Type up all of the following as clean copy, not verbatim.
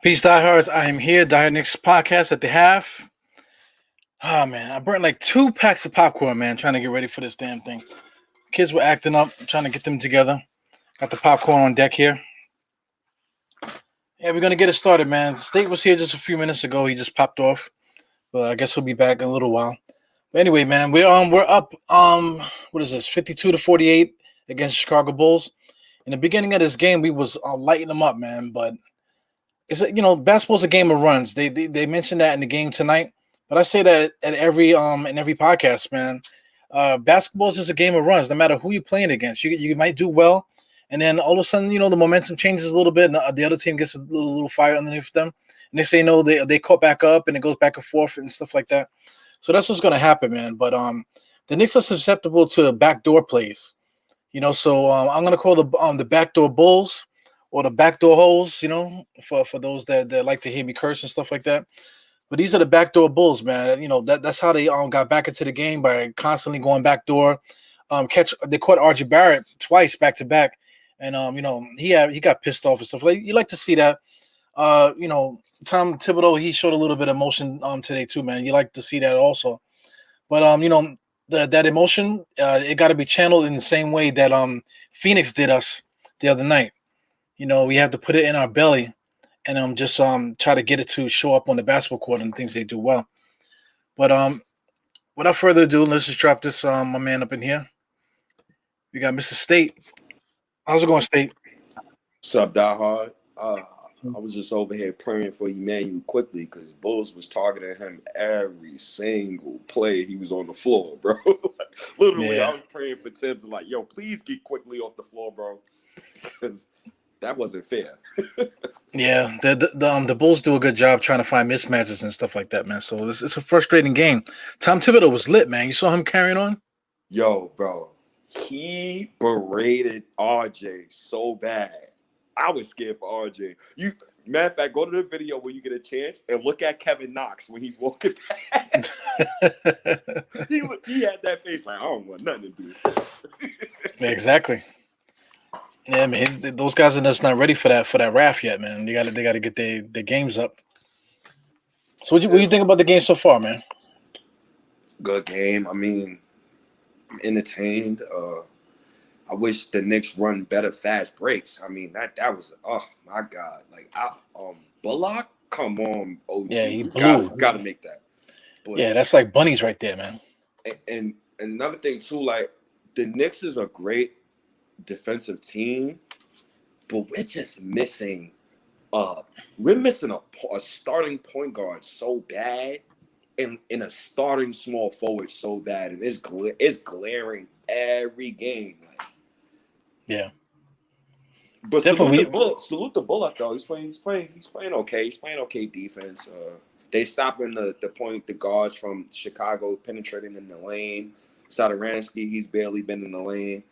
Peace, diehards. I am here, DiehardKnicks podcast at the half. Oh man, I burnt like 2 packs of popcorn, man, trying to get ready for this damn thing. Kids were acting up, trying to get them together. Got the popcorn on deck here. Yeah, we're gonna get it started, man. State was here just a few minutes ago. He just popped off, but I guess he'll be back in a little while. But anyway, man, we're up what is this, 52-48 against the Chicago Bulls. In the beginning of this game, we was lighting them up, man, but basketball's a game of runs. They mentioned that in the game tonight, but I say that at every in every podcast, man. Basketball is just a game of runs. No matter who you're playing against, you might do well, and then all of a sudden, the momentum changes a little bit, and the other team gets a little fire underneath them, and they say no, they caught back up, and it goes back and forth and stuff like that. So that's what's going to happen, man. But the Knicks are susceptible to backdoor plays, So I'm going to call the backdoor Bulls or the backdoor holes, for those that like to hear me curse and stuff like that. But these are the backdoor Bulls, man. That's how they got back into the game by constantly going backdoor. They caught RJ Barrett twice back to back, and he got pissed off and stuff. Like you like to see that. Tom Thibodeau, he showed a little bit of emotion today too, man. You like to see that also. But that emotion, it got to be channeled in the same way that Phoenix did us the other night. We have to put it in our belly and just try to get it to show up on the basketball court and things they do well. But without further ado, let's just drop this my man up in here. We got Mr. State. How's it going, State? What's up, Die Hard? I was just over here praying for Emmanuel quickly because Bulls was targeting him every single play he was on the floor, bro. Literally, yeah. I was praying for Tibbs, like, yo, please get quickly off the floor, bro, because that wasn't fair. Yeah, the Bulls do a good job trying to find mismatches and stuff like that, man. So it's a frustrating game. Tom Thibodeau was lit, man. You saw him carrying on? Yo, bro, he berated RJ so bad. I was scared for RJ. Matter of fact, go to the video when you get a chance and look at Kevin Knox when he's walking past. he had that face like, I don't want nothing to do. Exactly. Yeah, man, those guys are just not ready for that wrath yet, man. They got to get their games up. So what do you think about the game so far, man? Good game. I mean, I'm entertained. I wish the Knicks run better fast breaks. I mean, that was, oh my God. Like Bullock, come on, OG. Yeah, he blew. Gotta make that. But, yeah, that's like bunnies right there, man. And another thing too, like the Knicks is a great defensive team, but we're just missing a starting point guard so bad, and a starting small forward so bad, and it's glaring every game. Like, yeah, but salute the Bullock though. He's playing okay. He's playing okay defense. They stopping the guards from Chicago penetrating in the lane. Satoransky, he's barely been in the lane.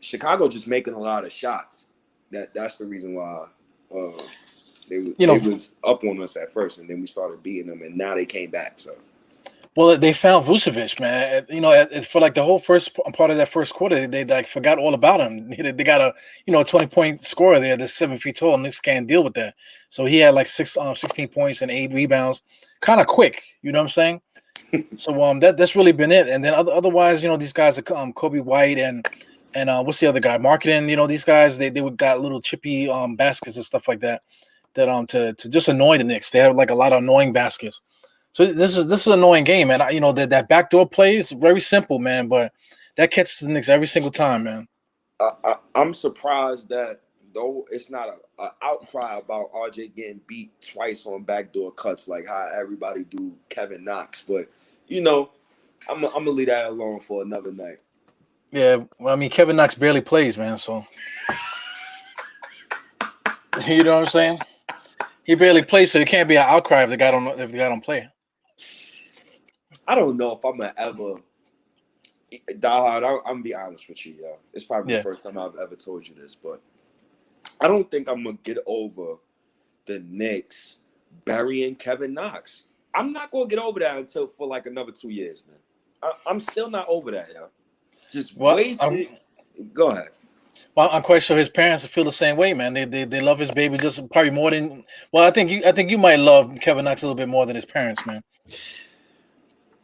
Chicago just making a lot of shots. That's the reason why they was up on us at first, and then we started beating them, and now they came back. So, well, they found Vucevic, man. For like the whole first part of that first quarter, they like forgot all about him. They got a 20-point scorer there that's 7 feet tall. Knicks can't deal with that. So he had like 16 points and 8 rebounds, kind of quick. You know what I'm saying? So that's really been it. And then otherwise, these guys are Kobe White and what's the other guy? Marketing, these guys they got little chippy baskets and stuff like that to just annoy the Knicks. They have like a lot of annoying baskets. So this is an annoying game, man. That backdoor play is very simple, man, but that catches the Knicks every single time, man. I'm surprised that though it's not an outcry about RJ getting beat twice on backdoor cuts like how everybody do Kevin Knox, but I'm gonna leave that alone for another night. Yeah, well, I mean, Kevin Knox barely plays, man. So you know what I'm saying? He barely plays, so it can't be an outcry if the guy don't play. I don't know if I'm gonna ever. I'm gonna be honest with you, yo. It's probably the first time I've ever told you this, but I don't think I'm gonna get over the Knicks burying Kevin Knox. I'm not gonna get over that until for like another 2 years, man. I'm still not over that, yo. Just wasted. Go ahead. Well, I'm quite sure his parents feel the same way, man. They love his baby just probably more than. Well, I think you might love Kevin Knox a little bit more than his parents, man.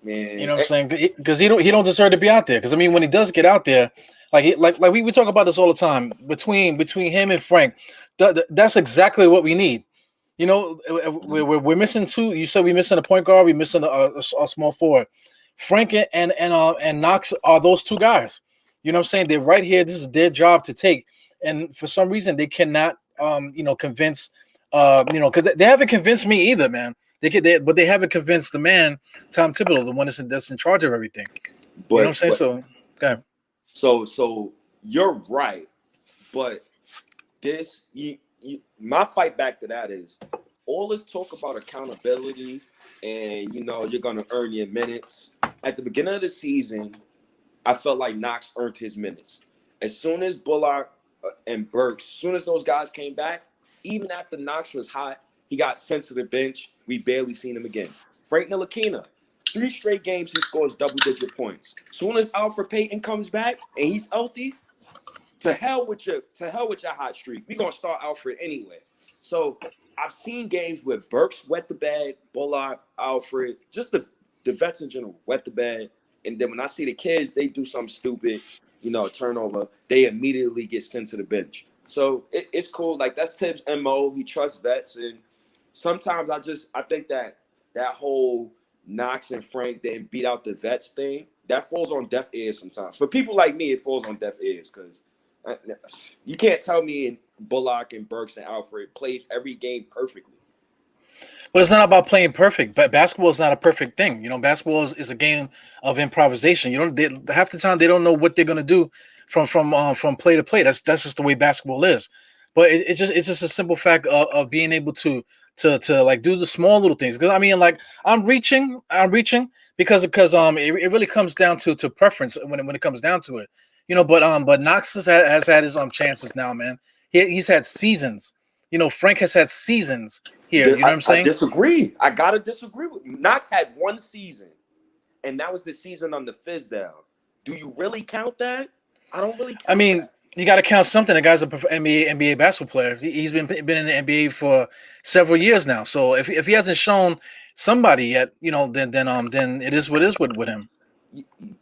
You Man, know what I'm saying? Because he don't deserve to be out there. Because I mean, when he does get out there, like we talk about this all the time between him and Frank, that's exactly what we need. You know, we're missing two. You said we're missing a point guard. We're missing a small forward. Frank and Knox are those two guys. You know what I'm saying? They're right here. This is their job to take. And for some reason, they cannot, convince, because they haven't convinced me either, man. But they haven't convinced the man, Tom Thibodeau, the one that's in charge of everything. You know what I'm saying? Okay. So you're right, but my fight back to that is all this talk about accountability and you're gonna earn your minutes. At the beginning of the season, I felt like Knox earned his minutes. As soon as Bullock and Burks, as soon as those guys came back, even after Knox was hot, he got sent to the bench. We barely seen him again. Frank Ntilikina, 3 straight games he scores double-digit points. As soon as Alfred Payton comes back and he's healthy, to hell with your hot streak. We're gonna start Alfred anyway. So I've seen games where Burks wet the bed, Bullock, Alfred, just the vets in general wet the bed. And then when I see the kids, they do something stupid, turnover, they immediately get sent to the bench. So it's cool. Like, that's Tibbs' MO. He trusts vets. And sometimes I think that whole Knox and Frank didn't beat out the vets thing, that falls on deaf ears sometimes. For people like me, it falls on deaf ears because you can't tell me Bullock and Burks and Alfred plays every game perfectly. But it's not about playing perfect. But basketball is not a perfect thing. Basketball is a game of improvisation. Half the time they don't know what they're gonna do from play to play. That's just the way basketball is. But it's just a simple fact of being able to like do the small little things. Because I mean, like I'm reaching because it really comes down to preference when it comes down to it. But Knox has had his chances now, man. He's had seasons. Frank has had seasons here. You know what I'm saying? I disagree. I gotta disagree with Knox had one season, and that was the season on the fizz down. Do you really count that? I don't really count that. You got to count something. The guy's a NBA basketball player. He's been in the NBA for several years now. So if he hasn't shown somebody yet, then it is what it is with him.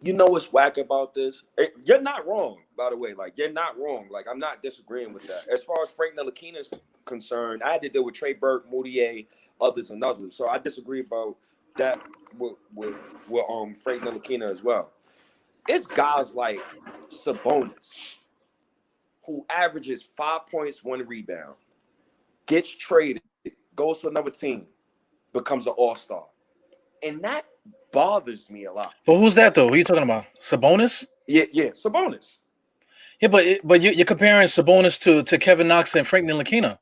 You know what's whack about this? You're not wrong, by the way. Like, you're not wrong. Like, I'm not disagreeing with that. As far as Frank Ntilikina is concerned, I had to deal with Trey Burke, Moutier, others. So I disagree about that with Frank Ntilikina as well. It's guys like Sabonis, who averages 5 points, 1 rebound, gets traded, goes to another team, becomes an all-star. And that bothers me a lot. But who's that, though? Who are you talking about? Sabonis? Yeah, Sabonis. Yeah, but you're comparing Sabonis to Kevin Knox and Frank Ntilikina.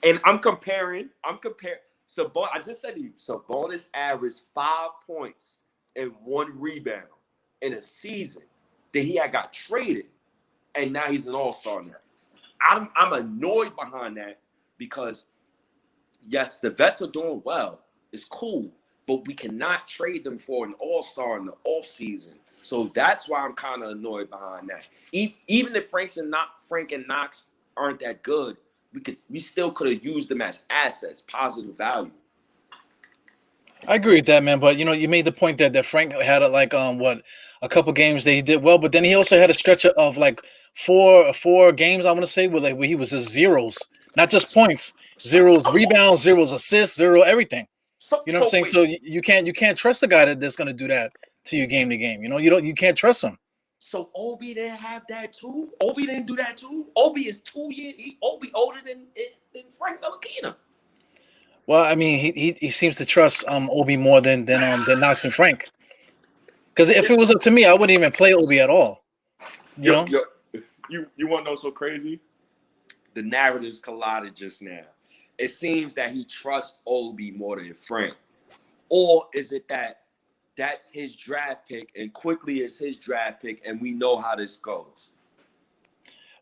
And I'm comparing Sabonis. I just said to you, Sabonis averaged 5 points and 1 rebound in a season that he had got traded, and now he's an all-star now. I'm annoyed behind that because, yes, the vets are doing well. It's cool, but we cannot trade them for an all-star in the offseason. So that's why I'm kind of annoyed behind that. Even if Frank and Knox aren't that good, we still could have used them as assets, positive value. I agree with that, man. But you made the point that Frank had a couple games that he did well, but then he also had a stretch of like four games, I want to say, where he was just zeros, not just points, zeros, rebounds, zeros, assists, zero everything. You know what I'm saying? So you can't trust the guy that's going to do that to you game to game. You can't trust him. So Obi didn't have that too. Obi didn't do that too. Obi is 2 years. Obi older than Frank Ntilikina. Well, I mean, he seems to trust Obi more than Knox and Frank. Because if it was up to me, I wouldn't even play Obi at all. You know? You want to know so crazy? The narratives collided just now. It seems that he trusts Obi more than Frank. Or is it that's his draft pick and quickly is his draft pick and we know how this goes?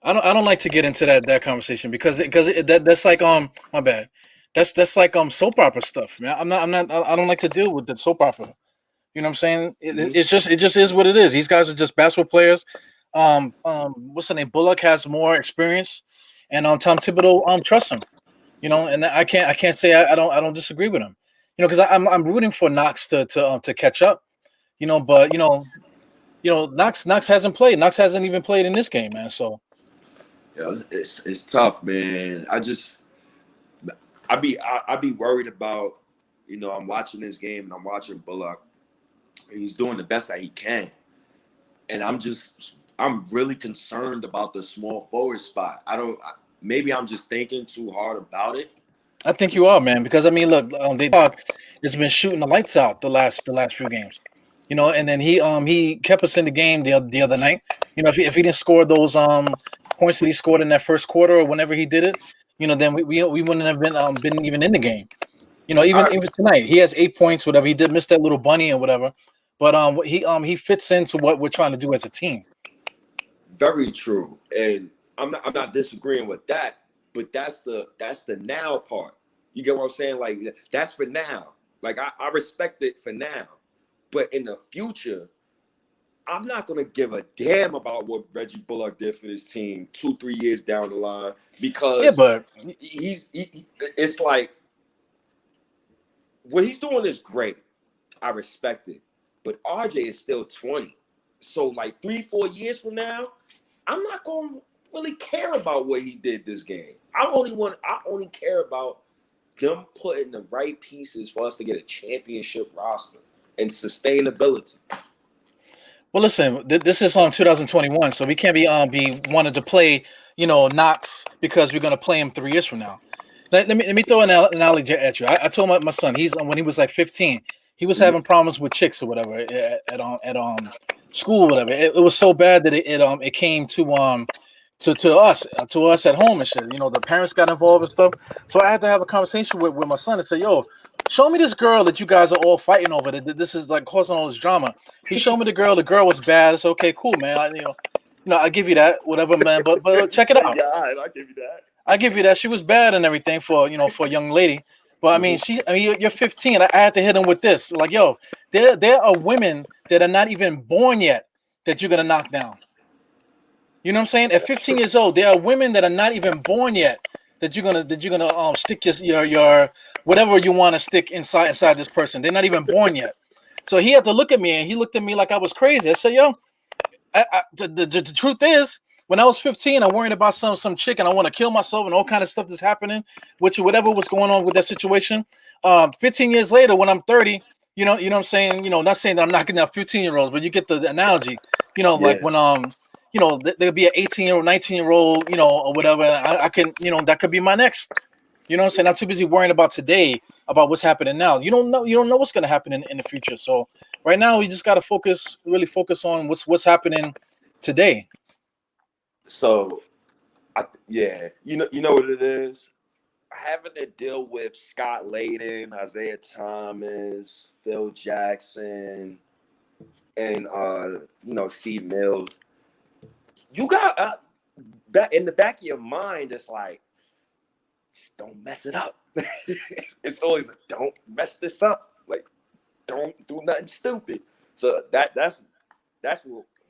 I don't like to get into that conversation because that's like my bad. That's like soap opera stuff, man. I don't like to deal with the soap opera. You know what I'm saying? It just is what it is. These guys are just basketball players. what's the name? Bullock has more experience, and Tom Thibodeau trusts him. And I can't say I don't disagree with him. Because I'm rooting for Knox to catch up. But Knox hasn't played. Knox hasn't even played in this game, man. So yeah, it's tough, man. I be worried about, I'm watching this game and I'm watching Bullock, and he's doing the best that he can, and I'm really concerned about the small forward spot. Maybe I'm just thinking too hard about it. I think you are, man. Because I mean, look, they talk has been shooting the lights out the last few games. And then he kept us in the game the other night. If he didn't score those points that he scored in that first quarter or whenever he did it, then we wouldn't have been even in the game. Even tonight he has 8 points. Whatever, he did miss that little bunny or whatever, but he fits into what we're trying to do as a team. Very true, and I'm not disagreeing with that, but that's the now part. You get what I'm saying? Like, that's for now. Like, I respect it for now, but in the future, I'm not gonna give a damn about what Reggie Bullock did for this team 2-3 years down the line, Yeah, because but it's like what he's doing is great. I respect it, but RJ is still 20, so like 3-4 years from now, I'm not gonna really care about what he did this game. I only care about them putting the right pieces for us to get a championship roster and sustainability. well, listen, this is on 2021, so we can't be wanted to play Knox because we're gonna play him 3 years from now. Let me throw an analogy at you. I told my son he's when he was like 15, he was having problems with chicks or whatever at school, whatever. It was so bad that it came to us at home and shit. The parents got involved and stuff. So I had to have a conversation with my son and say, "Yo, show me this girl that you guys are all fighting over. That this is like causing all this drama." He showed me the girl. The girl was bad. It's okay, cool, man. I give you that, whatever, man. But check it out. Yeah, I give you that. I give you that. She was bad and everything for a young lady. But I mean, you're 15. I had to hit him with this. Like, yo, there are women that are not even born yet that you're gonna knock down. You know what I'm saying? At 15 years old, there are women that are not even born yet that you're gonna stick your whatever you want to stick inside this person. They're not even born yet. So he had to look at me, and he looked at me like I was crazy. I said, "Yo, the truth is, when I was 15, I'm worried about some chick, and I want to kill myself, and all kind of stuff that's happening, which whatever was going on with that situation. 15 years later, when I'm 30, you know what I'm saying. Not saying that I'm knocking out 15-year-olds, but you get the analogy. Like when there'll be an 18-year-old, 19-year-old, or whatever. I can, that could be my next. You know what I'm saying? I'm too busy worrying about today, about what's happening now. You don't know what's gonna happen in the future. So right now we just gotta really focus on what's happening today. So, yeah, you know what it is. Having to deal with Scott Layden, Isaiah Thomas, Phil Jackson, and Steve Mills. You got that in the back of your mind. It's like, just don't mess it up. It's always like, don't mess this up. Like, don't do nothing stupid. So that's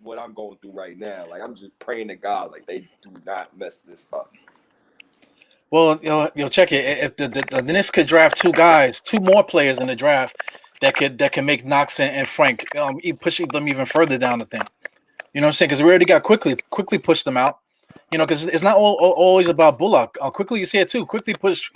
what I'm going through right now. Like, I'm just praying to God, like, they do not mess this up. Well, you'll check it. If the Knicks could draft two more players in the draft that can make Knox and Frank push them even further down the thing. You know what I'm saying? Because we already got quickly pushed them out. Because it's not always about Bullock. Quickly, you see it too. Quickly push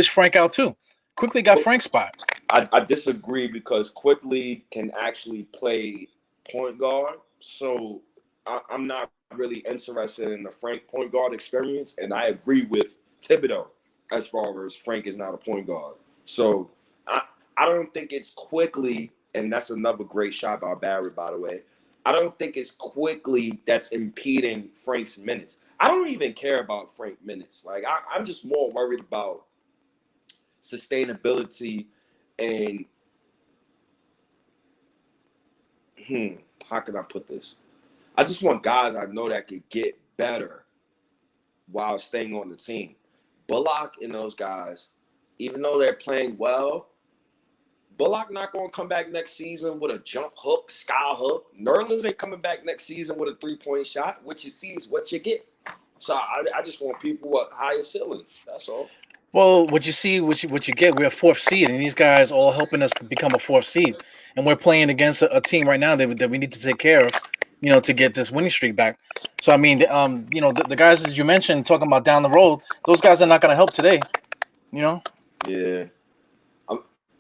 Frank out too. Quickly got Frank's spot. I disagree, because Quickly can actually play point guard. So I'm not really interested in the Frank point guard experience. And I agree with Thibodeau as far as Frank is not a point guard. So I don't think it's Quickly, and that's another great shot by Barry, by the way. I don't think it's Quickly that's impeding Frank's minutes. I don't even care about Frank minutes. Like, I'm just more worried about sustainability and how can I put this? I just want guys I know that could get better while staying on the team. Bullock and those guys, even though they're playing well, Bullock not going to come back next season with a jump hook, sky hook. Nerlens ain't coming back next season with a 3-point shot. What you see is what you get. So I just want people with higher ceilings. That's all. Well, what you see, what you get, we're a fourth seed, and these guys all helping us become a fourth seed, and we're playing against a team right now that we need to take care of, to get this winning streak back. So I mean, the guys that you mentioned talking about down the road, those guys are not going to help today, Yeah,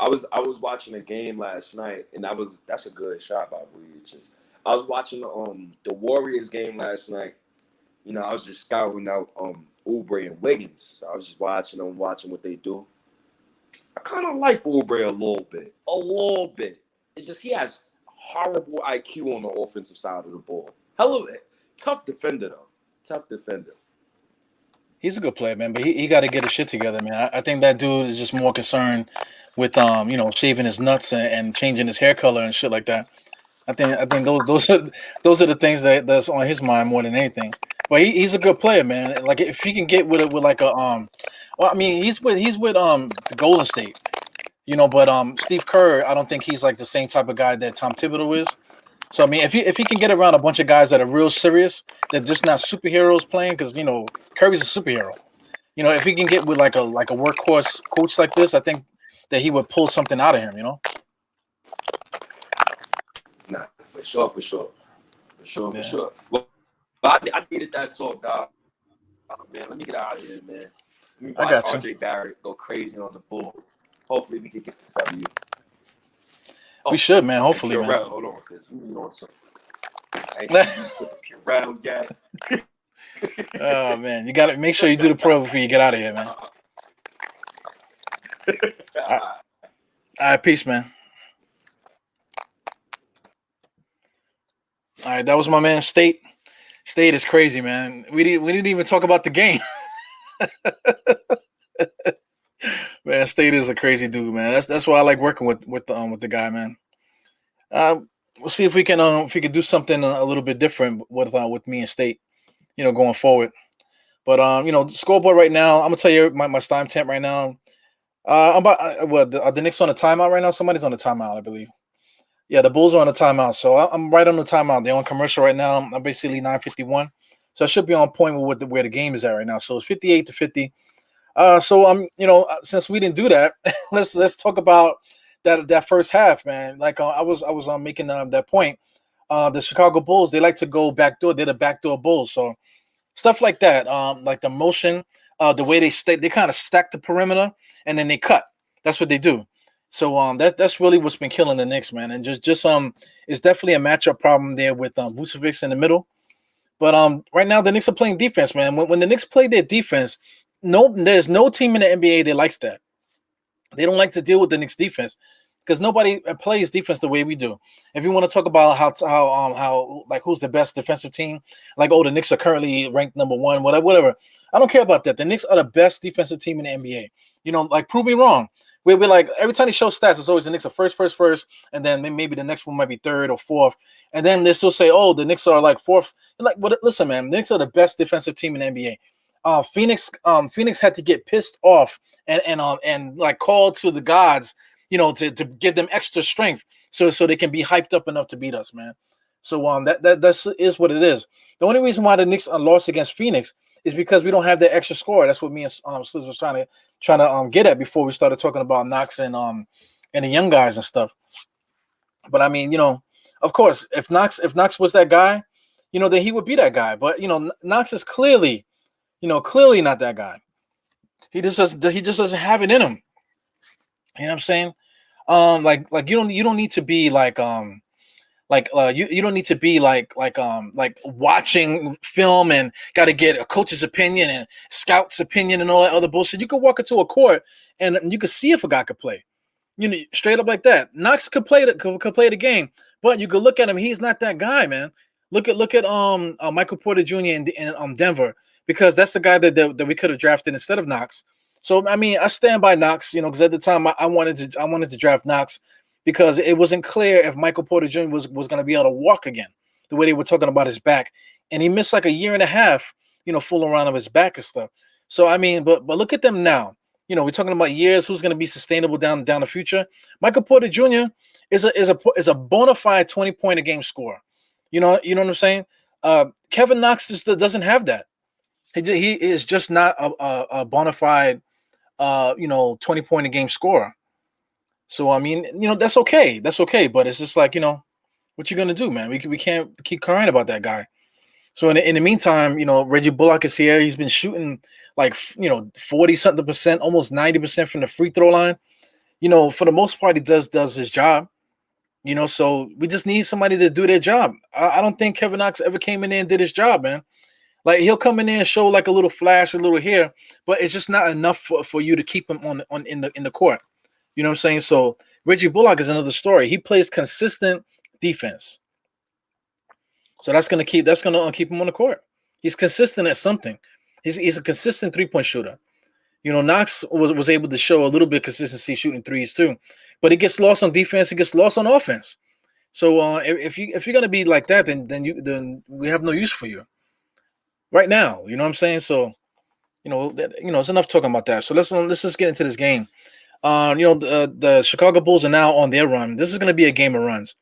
I was watching a game last night, and that's a good shot by Vujicic. I was watching the Warriors game last night. I was just scouting out Oubre and Wiggins. So I was just watching what they do. I kind of like Oubre a little bit. It's just he has horrible IQ on the offensive side of the ball. Hell of it. Tough defender, though. Tough defender. He's a good player, man, but he got to get his shit together, man. I think that dude is just more concerned with shaving his nuts and changing his hair color and shit like that. I think those are the things that's on his mind more than anything. But he's a good player, man. Like if he can get with like a well, I mean he's with the Golden State, but Steve Kerr, I don't think he's like the same type of guy that Tom Thibodeau is. So I mean, if he can get around a bunch of guys that are real serious, that just not superheroes playing, because Curry's a superhero. If he can get with like a workhorse coach like this, I think that he would pull something out of him. Nah, for sure. Well, I needed that talk, dog. Oh, man, let me get out of here, man. Let me watch RJ Barrett go crazy on the bull. Hopefully, we can get this W. We should, man. Hopefully, man. Hold on, because we on some. I ain't put the Purell yet. Oh man, you got to make sure you do the pro before you get out of here, man. All right, peace, man. All right, that was my man State. State is crazy, man. We didn't even talk about the game. Man, State is a crazy dude, man. That's why I like working with the guy, man. We'll see if we can do something a little bit different with me and State, going forward. But scoreboard right now, I'm gonna tell you my time temp right now. Are the Knicks on a timeout right now? Somebody's on a timeout, I believe. Yeah, the Bulls are on a timeout, so I'm right on the timeout. They're on commercial right now. I'm basically 9:51, so I should be on point with where the game is at right now. So it's 58-50. Since we didn't do that, let's talk about that first half, man. Like I was making that point. The Chicago Bulls, they like to go backdoor. They're the backdoor Bulls, so stuff like that. Like the motion, the way they kind of stack the perimeter and then they cut. That's what they do. So that's really what's been killing the Knicks, man. And just it's definitely a matchup problem there with Vucevic in the middle. But right now the Knicks are playing defense, man. When the Knicks play their defense, there's no team in the NBA that likes that. They don't like to deal with the Knicks defense because nobody plays defense the way we do. If you want to talk about how like who's the best defensive team, like the Knicks are currently ranked number 1, whatever. I don't care about that. The Knicks are the best defensive team in the NBA. Like prove me wrong. We're like every time they show stats, it's always the Knicks are first, and then maybe the next one might be third or fourth, and then they still say, "Oh, the Knicks are like fourth." Like, listen, man, the Knicks are the best defensive team in the NBA. Phoenix had to get pissed off and like call to the gods, to give them extra strength so they can be hyped up enough to beat us, man. So that is what it is. The only reason why the Knicks lost against Phoenix is because we don't have that extra score. That's what me and Sliz was trying to get at before we started talking about Knox and the young guys and stuff. But I mean, of course, if Knox was that guy, then he would be that guy. But Knox is clearly not that guy. He just doesn't have it in him. You know what I'm saying? Like you don't need to be you don't need to be like watching film and got to get a coach's opinion and scout's opinion and all that other bullshit. You could walk into a court and you could see if a guy could play. Straight up like that. Knox could play the game, but you could look at him. He's not that guy, man. Look at Michael Porter Jr. in Denver, because that's the guy that we could have drafted instead of Knox. So I mean, I stand by Knox, because at the time I wanted to draft Knox because it wasn't clear if Michael Porter Jr. was going to be able to walk again, the way they were talking about his back, and he missed like a year and a half, fooling around on his back and stuff. So I mean, but look at them now. we're talking about years. Who's going to be sustainable down the future? Michael Porter Jr. is a bona fide 20-point a game scorer. You know what I'm saying? Kevin Knox doesn't have that. He is just not a bona fide 20-point a game scorer. So I mean, that's okay. That's okay. But it's just like, what you gonna do, man? We can't keep crying about that guy. So in the meantime, Reggie Bullock is here. He's been shooting like 40-something%, almost 90% from the free throw line. For the most part, he does his job. So we just need somebody to do their job. I don't think Kevin Knox ever came in there and did his job, man. Like, he'll come in there and show like a little flash, a little here, but it's just not enough for you to keep him in the court. You know what I'm saying? So Reggie Bullock is another story. He plays consistent defense. So that's gonna keep him on the court. He's consistent at something. He's a consistent 3-point shooter. Knox was able to show a little bit of consistency shooting threes too, but he gets lost on defense. He gets lost on offense. So if you're gonna be like that, then we have no use for you right now. You know what I'm saying? So it's enough talking about that. So let's just get into this game. The Chicago Bulls are now on their run. This is gonna be a game of runs.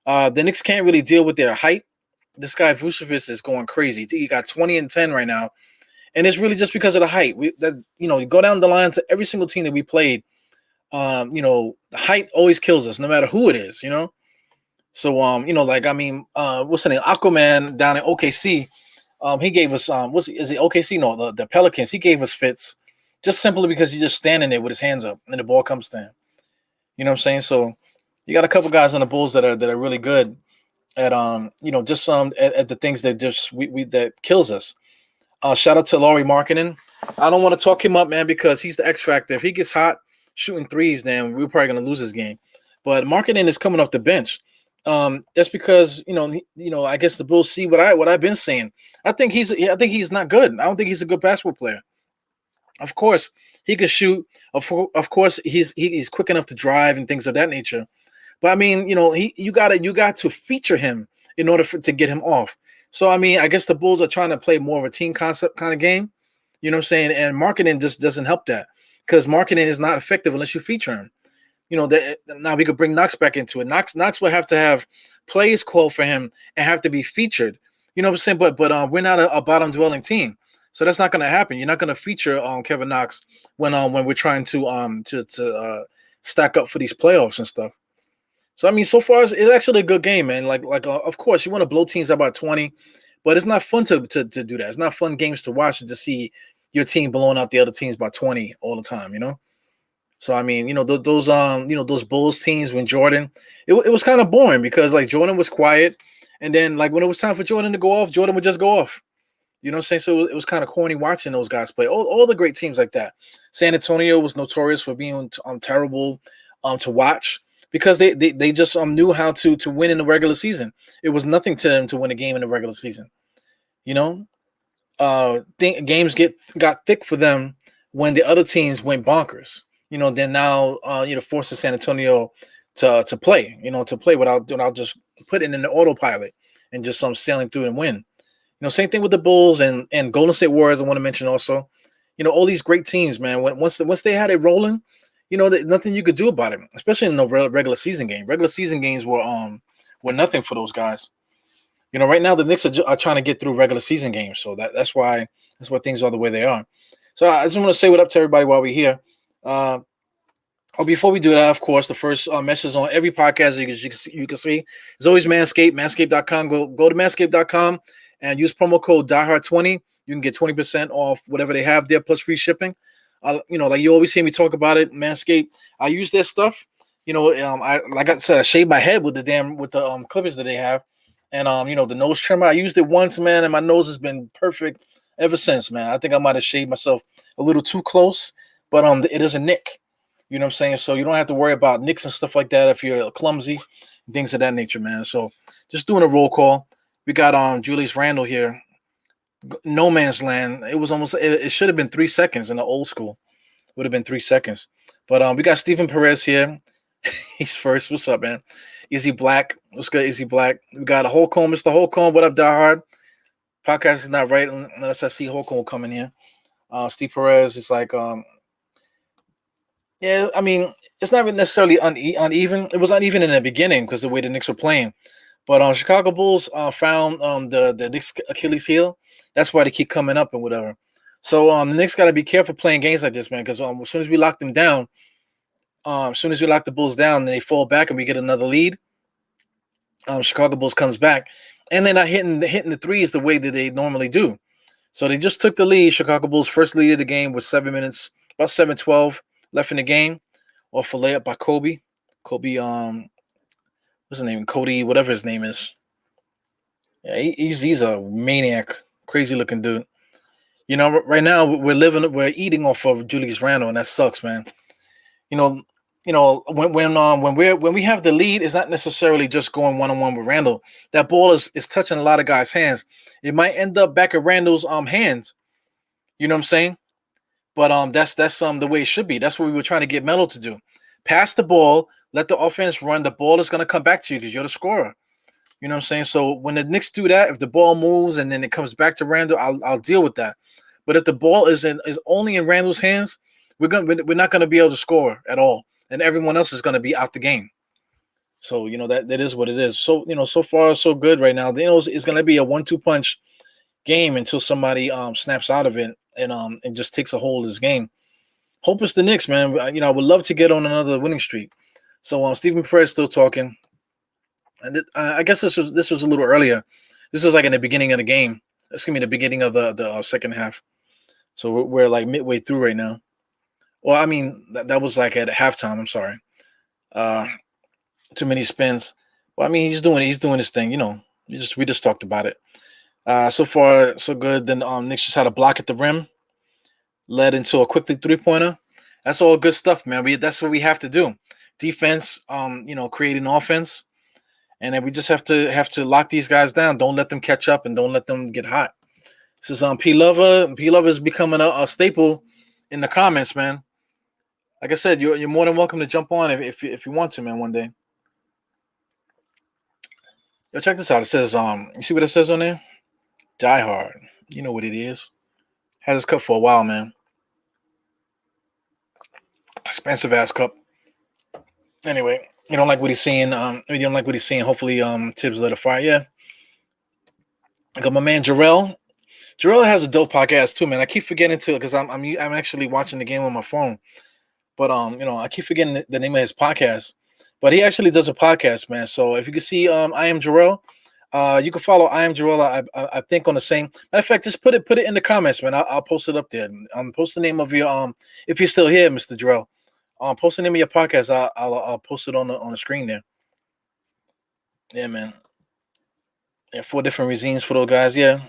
The Knicks can't really deal with their height. This guy Vucevic is going crazy. He got 20 and 10 right now. And it's really just because of the height. You go down the line to every single team that we played. The height always kills us, no matter who it is. So what's the name? Aquaman down in OKC. He gave us is it OKC? No, the Pelicans. He gave us fits just simply because he's just standing there with his hands up and the ball comes to him. You know what I'm saying? So you got a couple guys on the Bulls that are really good at just at the things that that kills us. Shout out to Lauri Markkanen. I don't want to talk him up, man, because he's the X factor. If he gets hot shooting threes, then we're probably gonna lose this game. But Markkanen is coming off the bench. That's because I guess the Bulls see what I've been saying. I think he's not good. I don't think he's a good basketball player. Of course, he could shoot. Of course, he's quick enough to drive and things of that nature. But I mean, you got to feature him in order to get him off. So I mean, I guess the Bulls are trying to play more of a team concept kind of game. You know what I'm saying? And Markkanen just doesn't help that, because Markkanen is not effective unless you feature him. Now we could bring Knox back into it. Knox will have to have plays called for him and have to be featured. You know what I'm saying? But we're not a bottom dwelling team, so that's not going to happen. You're not going to feature Kevin Knox when we're trying to stack up for these playoffs and stuff. So I mean, so far it's actually a good game, man. Of course you want to blow teams out by 20, but it's not fun to do that. It's not fun games to watch and to see your team blowing out the other teams by 20 all the time. So I mean, those Bulls teams when Jordan, it was kind of boring because like Jordan was quiet, and then like when it was time for Jordan to go off, Jordan would just go off. You know what I'm saying? So it was kind of corny watching those guys play. All the great teams like that. San Antonio was notorious for being terrible to watch, because they just knew how to win in the regular season. It was nothing to them to win a game in the regular season. Games got thick for them when the other teams went bonkers. Then now forces San Antonio to play. To play without just putting in the autopilot and just sailing through and win. Same thing with the Bulls and Golden State Warriors. I want to mention also. All these great teams, man. Once they had it rolling, nothing you could do about it, especially in the regular season game. Regular season games were nothing for those guys. Right now the Knicks are trying to get through regular season games, so that's why things are the way they are. So I just want to say what up to everybody while we're here. Before we do that, of course, the first message on every podcast you can see is always Manscaped, manscaped.com. Go to manscaped.com and use promo code DiehardTwenty. You can get 20% off whatever they have there, plus free shipping. Like you always hear me talk about it, Manscaped. I use their stuff. I said, I shaved my head with the clippers that they have, and the nose trimmer. I used it once, man, and my nose has been perfect ever since, man. I think I might have shaved myself a little too close, but it doesn't nick. You know what I'm saying? So you don't have to worry about nicks and stuff like that if you're clumsy, things of that nature, man. So just doing a roll call. We got Julius Randle here. No man's land. It was it should have been 3 seconds in the old school. Would have been 3 seconds. But we got Stephen Perez here. He's first. What's up, man? Easy Black. What's good, Easy Black? We got a Holcomb. Mr. Holcomb. What up, Diehard? Podcast is not right unless I see Holcomb come in here. Steve Perez is like Yeah, I mean, it's not really necessarily uneven. It was uneven in the beginning because the way the Knicks were playing. But Chicago Bulls found the Knicks Achilles heel. That's why they keep coming up and whatever. So the Knicks got to be careful playing games like this, man. Because as soon as we lock them down, as soon as we lock the Bulls down, and they fall back and we get another lead. Chicago Bulls comes back, and they're not hitting the threes the way that they normally do. So they just took the lead. Chicago Bulls first lead of the game with 7 minutes, about 7:12 left in the game, off a layup by Kobe. Kobe, what's his name? Cody, whatever his name is. Yeah, he's a maniac, crazy looking dude. You know, right now we're eating off of Julius Randle, and that sucks, man. You know, when we have the lead, it's not necessarily just going 1-on-1 with Randle. That ball is touching a lot of guys' hands. It might end up back at Randle's hands. You know what I'm saying? But that's the way it should be. That's what we were trying to get Melo to do. Pass the ball, let the offense run. The ball is gonna come back to you because you're the scorer. You know what I'm saying? So when the Knicks do that, if the ball moves and then it comes back to Randle, I'll deal with that. But if the ball is only in Randle's hands, we're not gonna be able to score at all, and everyone else is gonna be out the game. So that is what it is. So so far so good right now. It's gonna be a 1-2 punch game until somebody snaps out of it and just takes a hold of this game. Hope it's the Knicks, man. I would love to get on another winning streak. So Stephen Perez still talking, and I guess this was a little earlier. This was like in the beginning of the game. It's gonna be the beginning of the second half. So we're like midway through right now. Well, I mean that was like at halftime. I'm sorry. Too many spins. Well, I mean he's doing his thing. We just talked about it. So far so good. Then Knicks just had a block at the rim, led into a quickly 3-pointer. That's all good stuff, man. That's what we have to do. Defense, creating offense, and then we just have to lock these guys down. Don't let them catch up and don't let them get hot. This is P Lover. P Lover is becoming a staple in the comments, man. Like I said, you're more than welcome to jump on if you want to, man. One day. Yo, check this out. It says you see what it says on there? Die Hard. You know what it is. Had this cup for a while, man. Expensive ass cup. Anyway, you don't like what he's seeing. You don't like what he's seeing. Hopefully, Tibbs let it fire. Yeah. I got my man Jarrell. Jarrell has a dope podcast too, man. I keep forgetting to because I'm actually watching the game on my phone, but I keep forgetting the name of his podcast. But he actually does a podcast, man. So if you can see, I am Jarrell. You can follow I am Jarrell. I think on the same. Matter of fact, just put it in the comments, man. I'll post it up there. Post the name of your if you're still here, Mr. Jarrell. Post the name of your podcast. I'll post it on the screen there. Yeah, man. Yeah, 4 different regimes for those guys. Yeah,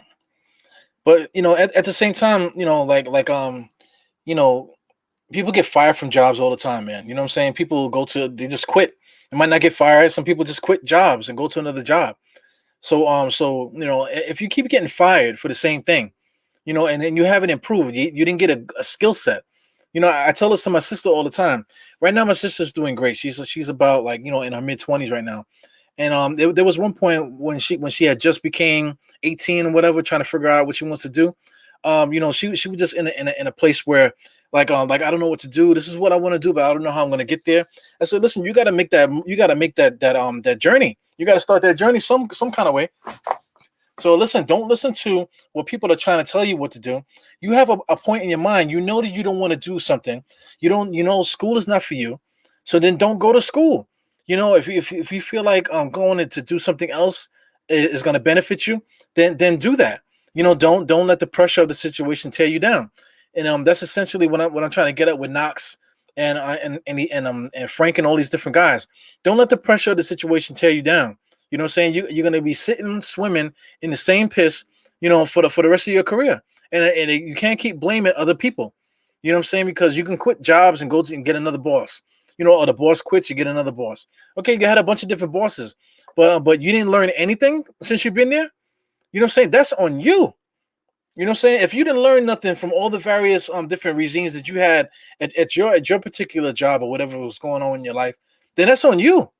but at the same time, people get fired from jobs all the time, man. You know what I'm saying? People they just quit. They might not get fired. Some people just quit jobs and go to another job. So if you keep getting fired for the same thing, and then you haven't improved, you didn't get a skill set. I tell this to my sister all the time. Right now, my sister's doing great. She's about in her mid-20s right now. And there was one point when she had just became 18 or whatever, trying to figure out what she wants to do. She was just in a place where I don't know what to do. This is what I want to do, but I don't know how I'm going to get there. I said, listen, you got to make that journey. You got to start that journey some kind of way. So listen, don't listen to what people are trying to tell you what to do. You have a point in your mind. You know that you don't want to do something. School is not for you. So then don't go to school. If you feel like going to do something else is going to benefit you, then do that. Don't let the pressure of the situation tear you down. And that's essentially what I'm trying to get at with Knox and Frank and all these different guys. Don't let the pressure of the situation tear you down. You know what I'm saying? You're going to be swimming in the same piss, for the rest of your career. And you can't keep blaming other people. You know what I'm saying? Because you can quit jobs and and get another boss. Or the boss quits, you get another boss. Okay, you had a bunch of different bosses, but you didn't learn anything since you've been there. You know what I'm saying? That's on you. You know what I'm saying? If you didn't learn nothing from all the various different regimes that you had at your particular job or whatever was going on in your life, then that's on you.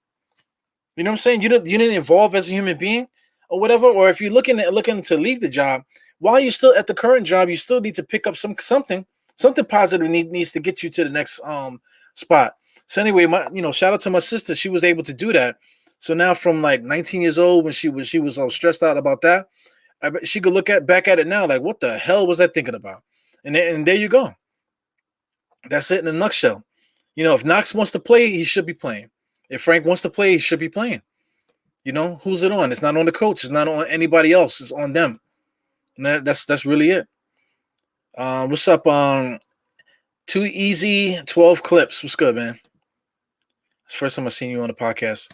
You know what I'm saying? You didn't evolve as a human being or whatever. Or if you're looking to leave the job, while you're still at the current job, you still need to pick up something positive needs to get you to the spot. So anyway, shout out to my sister. She was able to do that. So now from like 19 years old, when she was all stressed out about that, I bet she could look back at it now like, what the hell was I thinking about? And there you go. That's it in a nutshell. If Knox wants to play, he should be playing. If Frank wants to play, he should be playing. Who's it on? It's not on the coach. It's not on anybody else. It's on them. And that's really it. What's up? Too easy 12 clips. What's good, man? It's the first time I've seen you on the podcast.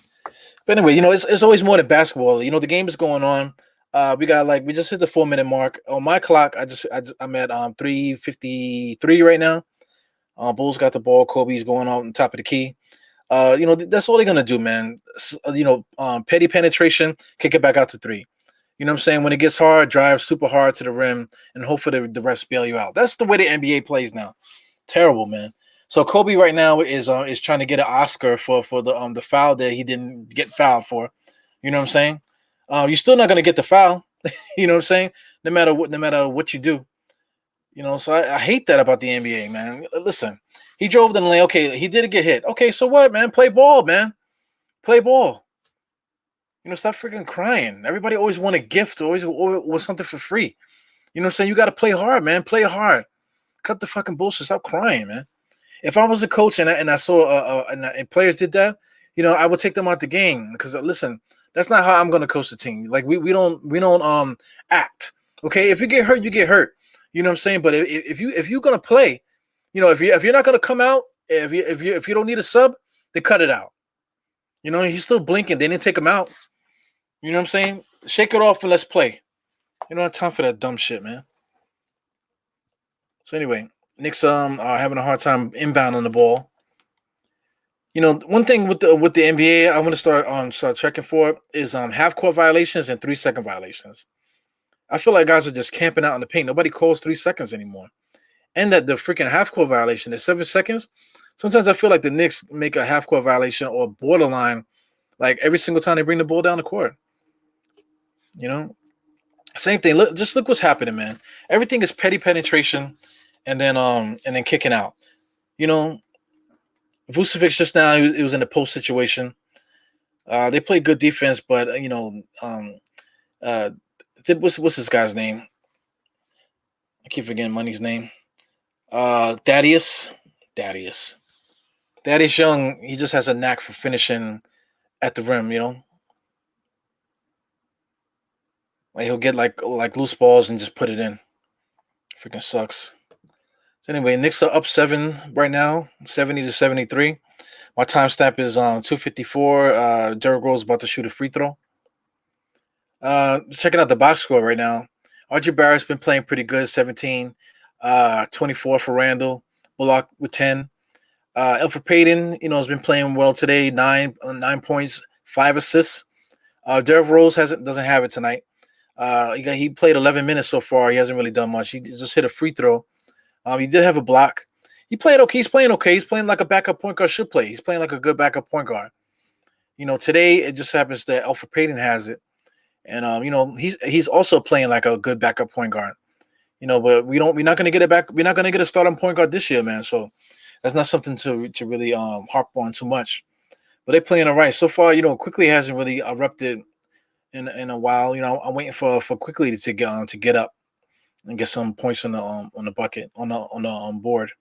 But anyway, it's always more than basketball. The game is going on. We just hit the 4-minute mark on my clock. I'm at 3:53 right now. Bulls got the ball. Kobe's going on top of the key. That's all they're gonna do, man. Petty penetration, kick it back out to three. You know what I'm saying? When it gets hard, drive super hard to the rim and hope for the refs bail you out. That's the way the NBA plays now. Terrible, man. So Kobe right now is trying to get an Oscar for the foul that he didn't get fouled for. You know what I'm saying? You're still not gonna get the foul. You know what I'm saying? No matter what you do. So I hate that about the NBA, man. Listen, he drove the lane. Okay, he didn't get hit. Okay, so what, man? Play ball, man. Play ball. Stop freaking crying. Everybody always want a gift, always want something for free. You know what I'm saying? You got to play hard, man. Play hard. Cut the fucking bullshit. Stop crying, man. If I was a coach and I saw and players did that, I would take them out the game because listen, that's not how I'm going to coach the team. Like we don't act. Okay, if you get hurt, you get hurt. You know what I'm saying? But if you're gonna play, if you're not gonna come out, if you don't need a sub, then cut it out. He's still blinking. They didn't take him out. You know what I'm saying? Shake it off and let's play. You don't have time for that dumb shit, man. So anyway, Knicks are having a hard time inbounding the ball. One thing with the NBA, I want to start checking for is half court violations and 3-second violations. I feel like guys are just camping out in the paint. Nobody calls 3 seconds anymore. And that the freaking half-court violation is 7 seconds. Sometimes I feel like the Knicks make a half-court violation or borderline like every single time they bring the ball down the court. Same thing. Look what's happening, man. Everything is petty penetration and then kicking out. Vucevic just now, he was in a post situation. They play good defense, but what's this guy's name? I keep forgetting Money's name. Thaddeus Young. He just has a knack for finishing at the rim. Like he'll get like loose balls and just put it in. Freaking sucks. So anyway, Knicks are up 7 right now, 70-73. My timestamp is 2:54. Derrick Rose about to shoot a free throw. Checking out the box score right now. RJ Barrett's been playing pretty good, 17. 24 for Randall. Bullock with 10. Elfrid Payton, has been playing well today. 9 points, 5 assists. Derrick Rose doesn't have it tonight. He played 11 minutes so far. He hasn't really done much. He just hit a free throw. He did have a block. He played okay. He's playing okay. He's playing like a backup point guard should play. He's playing like a good backup point guard. Today it just happens that Elfrid Payton has it, and he's also playing like a good backup point guard. But we're not gonna get it back. We're not gonna get a starting point guard this year, man. So that's not something to really harp on too much. But they're playing all right so far. Quickly hasn't really erupted in a while. I'm waiting for Quickly to get up and get some points on the bucket on the board.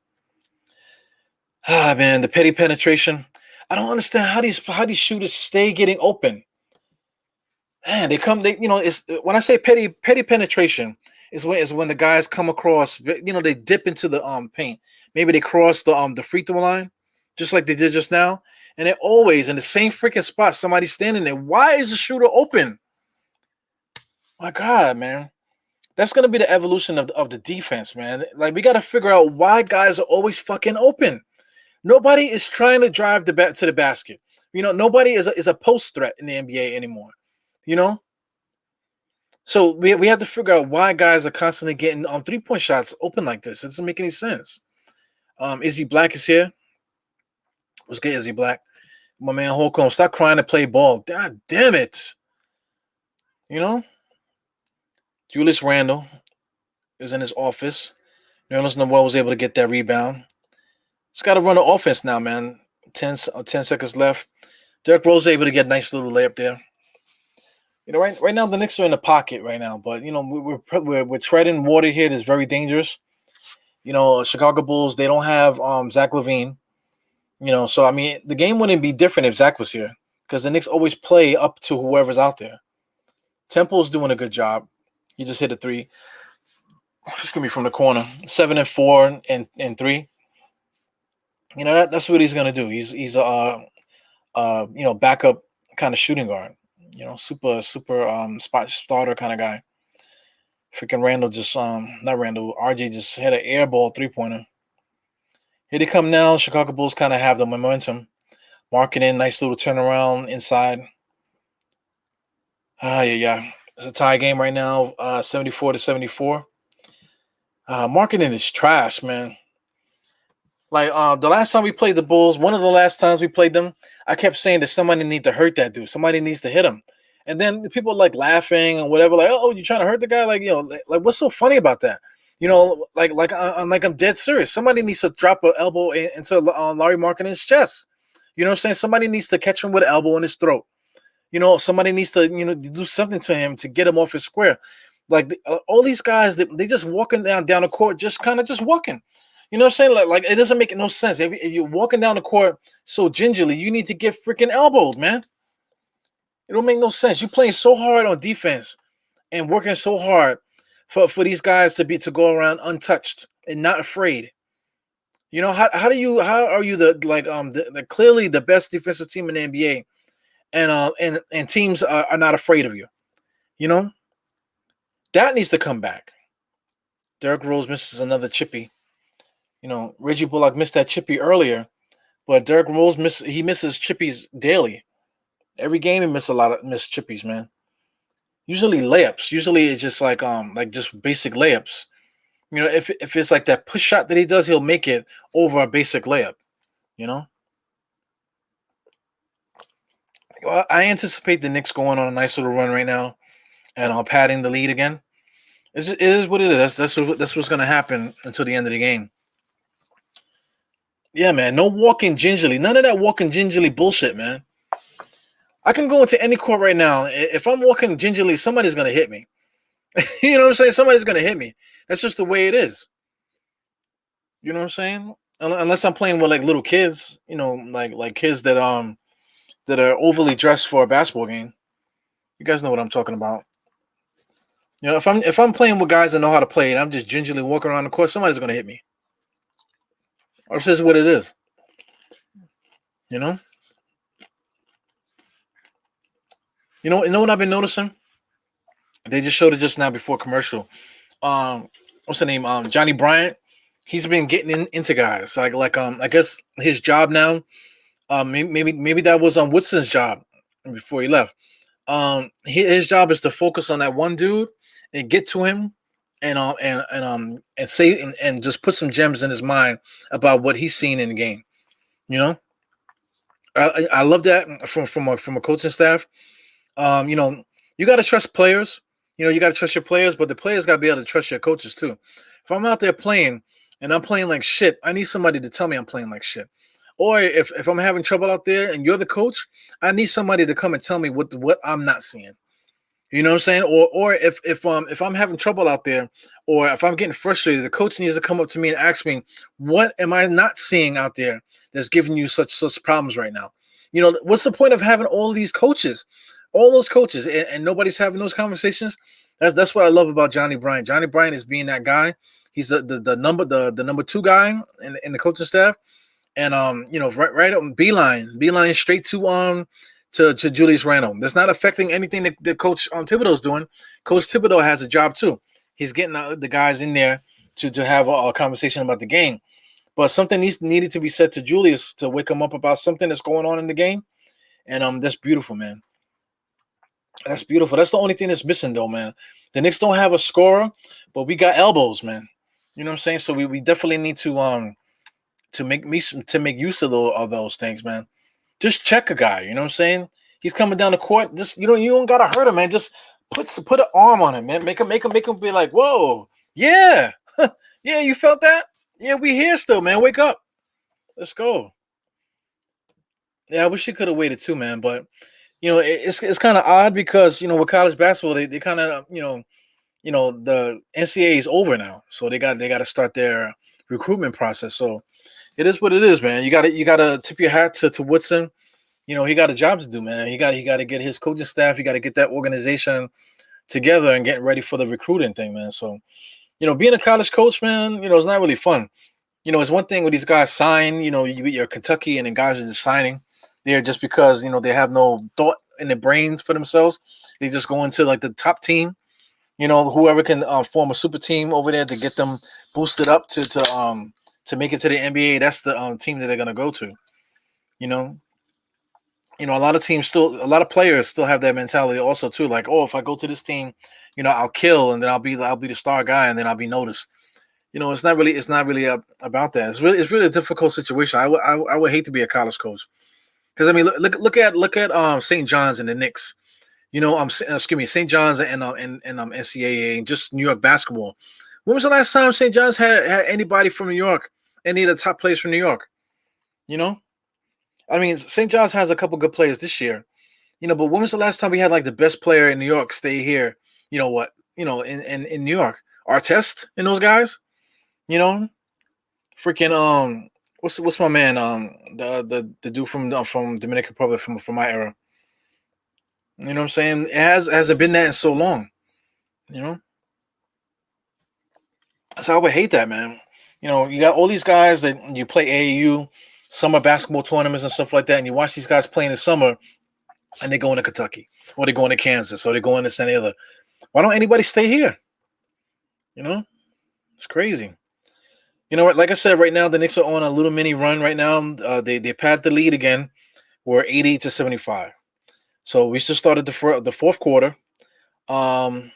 Man, the petty penetration. I don't understand how these shooters stay getting open. Man, it's when I say petty penetration is when the guys come across, they dip into the paint. Maybe they cross the free throw line, just like they did just now, and they're always in the same freaking spot. Somebody's standing there. Why is the shooter open? My God, man. That's gonna be the evolution of the defense, man. Like we gotta figure out why guys are always fucking open. Nobody is trying to drive to the basket. Nobody is a post threat in the NBA anymore. So we have to figure out why guys are constantly getting 3-point shots open like this. It doesn't make any sense. Izzy Black is here. What's good, Izzy Black? My man Holcomb, stop crying to play ball. God damn it. Julius Randle is in his office. Nerlens Noel was able to get that rebound. Just got to run the offense now, man. 10 seconds left. Derrick Rose able to get a nice little layup there. Right now the Knicks are in the pocket right now, but we're treading water here that's very dangerous. Chicago Bulls, they don't have Zach LaVine. So I mean the game wouldn't be different if Zach was here because the Knicks always play up to whoever's out there. Temple's doing a good job. He just hit a three. It's gonna be from the corner. 7 and 4 and 3. That's what he's gonna do. He's a backup kind of shooting guard. Super spot starter kind of guy. Freaking Randall just not Randall. RJ just hit an air ball 3-pointer. Here they come now. Chicago Bulls kind of have the momentum. Marketing, nice little turnaround inside. Yeah. It's a tie game right now, 74-74. Marketing is trash, man. Like the last time we played the Bulls, one of the last times we played them, I kept saying that somebody needs to hurt that dude. Somebody needs to hit him. And then people like laughing and whatever, like, oh, you trying to hurt the guy? Like, like what's so funny about that? I'm dead serious. Somebody needs to drop an elbow into Larry Markkanen's chest. You know what I'm saying? Somebody needs to catch him with an elbow in his throat. Somebody needs to, do something to him to get him off his square. Like all these guys, they just walking down the court, just walking. You know what I'm saying? Like it doesn't make no sense. If you're walking down the court so gingerly, you need to get freaking elbowed, man. It don't make no sense. You're playing so hard on defense and working so hard for these guys to go around untouched and not afraid. How are you the clearly the best defensive team in the NBA, and teams are not afraid of you? That needs to come back. Derrick Rose misses another chippy. Reggie Bullock missed that chippy earlier, but Derrick Rose misses chippies daily. Every game he missed a lot of missed chippies, man. Usually layups. Usually it's just like just basic layups. If it's like that push shot that he does, he'll make it over a basic layup. Well, I anticipate the Knicks going on a nice little run right now, and padding the lead again. It is what it is. That's what's going to happen until the end of the game. Yeah, man. No walking gingerly. None of that walking gingerly bullshit, man. I can go into any court right now. If I'm walking gingerly, somebody's going to hit me. You know what I'm saying? Somebody's going to hit me. That's just the way it is. You know what I'm saying? Unless I'm playing with like little kids, like kids that are overly dressed for a basketball game. You guys know what I'm talking about. If I'm playing with guys that know how to play and I'm just gingerly walking around the court, somebody's going to hit me. That's just what it is. You know what I've been noticing? They just showed it just now before commercial. What's the name? Johnny Bryant. He's been getting into guys. I guess his job now. Maybe that was Woodson's job before he left. His job is to focus on that one dude and get to him and say and just put some gems in his mind about what he's seen in the game. I love that from a coaching staff. You got to trust players. You got to trust your players, but the players got to be able to trust your coaches too. If I'm out there playing and I'm playing like shit, I need somebody to tell me I'm playing like shit. Or if I'm having trouble out there and you're the coach, I need somebody to come and tell me what I'm not seeing. You know what I'm saying? Or if I'm having trouble out there, or if I'm getting frustrated, the coach needs to come up to me and ask me, what am I not seeing out there that's giving you such problems right now? What's the point of having all these coaches, all those coaches, and nobody's having those conversations? That's what I love about Johnny Bryant. Johnny Bryant is being that guy. He's the number 2 guy in the coaching staff, and right on beeline straight to Julius Randle. That's not affecting anything that Coach Thibodeau's doing. Coach Thibodeau has a job too. He's getting the guys in there to have a conversation about the game. But something needed to be said to Julius to wake him up about something that's going on in the game. And that's beautiful, man. That's beautiful. That's the only thing that's missing, though, man. The Knicks don't have a scorer, but we got elbows, man. You know what I'm saying? So we definitely need to make use of those things, man. Just check a guy. You know what I'm saying? He's coming down the court. Just you don't gotta hurt him, man. Just put an arm on him, man. Make him be like, whoa, yeah, yeah. You felt that? Yeah, we here still, man. Wake up. Let's go. Yeah, I wish he could have waited too, man. But it's kind of odd because with college basketball, they kind of the NCAA is over now, so they got to start their recruitment process. So it is what it is, man. You gotta tip your hat to Woodson. He got a job to do, man. He got to get his coaching staff. He got to get that organization together and getting ready for the recruiting thing, man. So being a college coach, man, it's not really fun. It's one thing when these guys sign. You get your Kentucky and then guys are just signing there just because they have no thought in their brains for themselves. They just go into like the top team. Whoever can form a super team over there to get them boosted up to make it to the NBA. That's the team that they're gonna go to. You know, a lot of teams a lot of players still have that mentality also too. Like, oh, if I go to this team, I'll kill and then I'll be the star guy and then I'll be noticed. It's not really about that. It's really a difficult situation. I would hate to be a college coach because I mean look at St. John's and the Knicks. Excuse me, St. John's and NCAA and just New York basketball. When was the last time St. John's had anybody from New York? Any of the top players from New York? You know, I mean, St. John's has a couple good players this year. But when was the last time we had like the best player in New York stay here? You know what? In New York, Artest and those guys. Freaking what's my man the dude from Dominican Republic from my era. You know what I'm saying? It hasn't been that in so long. So I would hate that, man. You got all these guys that you play AAU, summer basketball tournaments and stuff like that, and you watch these guys play in the summer, and they go into Kentucky, or they go into Kansas, or they go into any other. Why don't anybody stay here? It's crazy. Like I said, right now the Knicks are on a little mini run right now. They pad the lead again. We're 80-75. So we just started the fourth quarter, and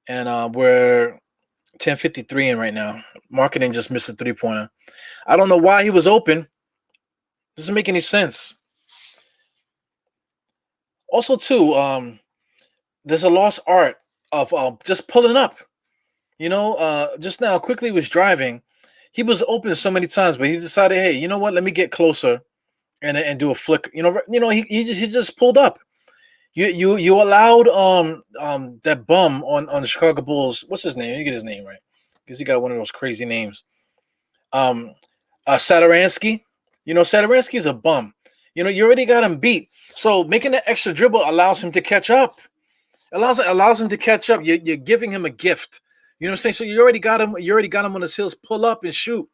we're 10:53 in right now. Marketing just missed a 3-pointer. I don't know why he was open. Doesn't make any sense. Also, too, there's a lost art of just pulling up. Just now, quickly was driving. He was open so many times, but he decided, hey, you know what? Let me get closer and do a flick. He just pulled up. You allowed that bum on the Chicago Bulls. What's his name? You get his name right because he got one of those crazy names. Saturansky. Saturansky is a bum. You already got him beat. So making that extra dribble allows him to catch up. Allows him to catch up. You're giving him a gift. You know what I'm saying? So you already got him. You already got him on his heels. Pull up and shoot.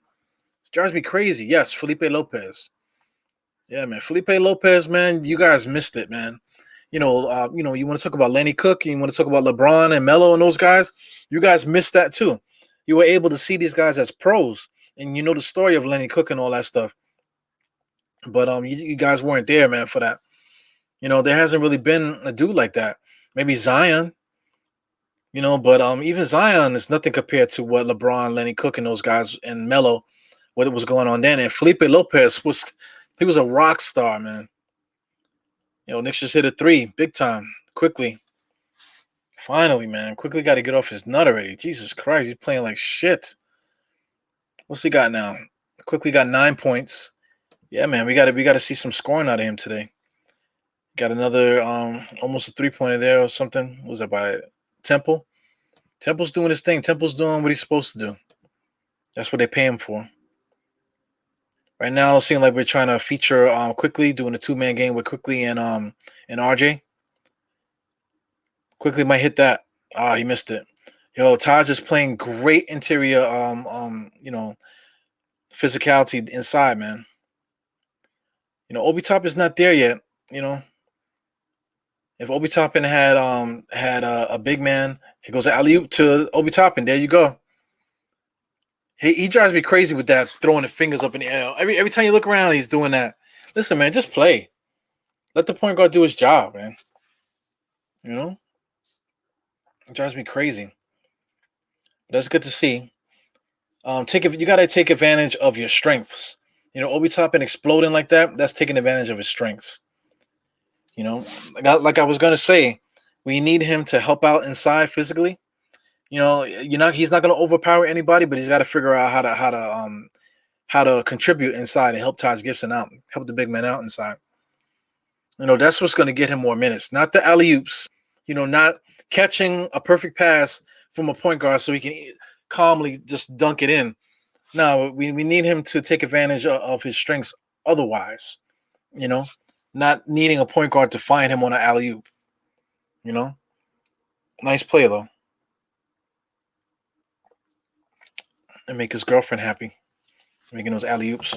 It drives me crazy. Yes, Felipe Lopez. Yeah, man. Felipe Lopez, man. You guys missed it, man. You want to talk about Lenny Cook, and you want to talk about LeBron and Melo and those guys. You guys missed that too. You were able to see these guys as pros, and the story of Lenny Cook and all that stuff. But you guys weren't there, man, for that. There hasn't really been a dude like that. Maybe Zion. But even Zion is nothing compared to what LeBron, Lenny Cook, and those guys and Melo, what was going on then. And Felipe Lopez was a rock star, man. Knicks just hit a 3, big time, quickly. Finally, man, quickly got to get off his nut already. Jesus Christ, he's playing like shit. What's he got now? Quickly got 9 points. Yeah, man, we got to see some scoring out of him today. Got another almost a 3-pointer there or something. What was that by Temple? Temple's doing his thing. Temple's doing what he's supposed to do. That's what they pay him for. Right now, it seems like we're trying to feature Quickly, doing a 2-man game with Quickly and RJ. Quickly might hit that. He missed it. Taj is playing great interior physicality inside, man. Obi Toppin is not there yet. If Obi Toppin had a big man, he goes alley-oop to Obi Toppin. There you go. He drives me crazy with that, throwing the fingers up in the air. Every time you look around, he's doing that. Listen, man, just play. Let the point guard do his job, man. It drives me crazy. But that's good to see. You got to take advantage of your strengths. Obi Toppin exploding like that, that's taking advantage of his strengths. Like I was going to say, we need him to help out inside physically. He's not going to overpower anybody, but he's got to figure out how to how to contribute inside and help Taj Gibson out, help the big man out inside. That's what's going to get him more minutes, not the alley-oops, not catching a perfect pass from a point guard so he can calmly just dunk it in. No, we need him to take advantage of his strengths otherwise, not needing a point guard to find him on an alley-oop. Nice play, though. And make his girlfriend happy, making those alley-oops.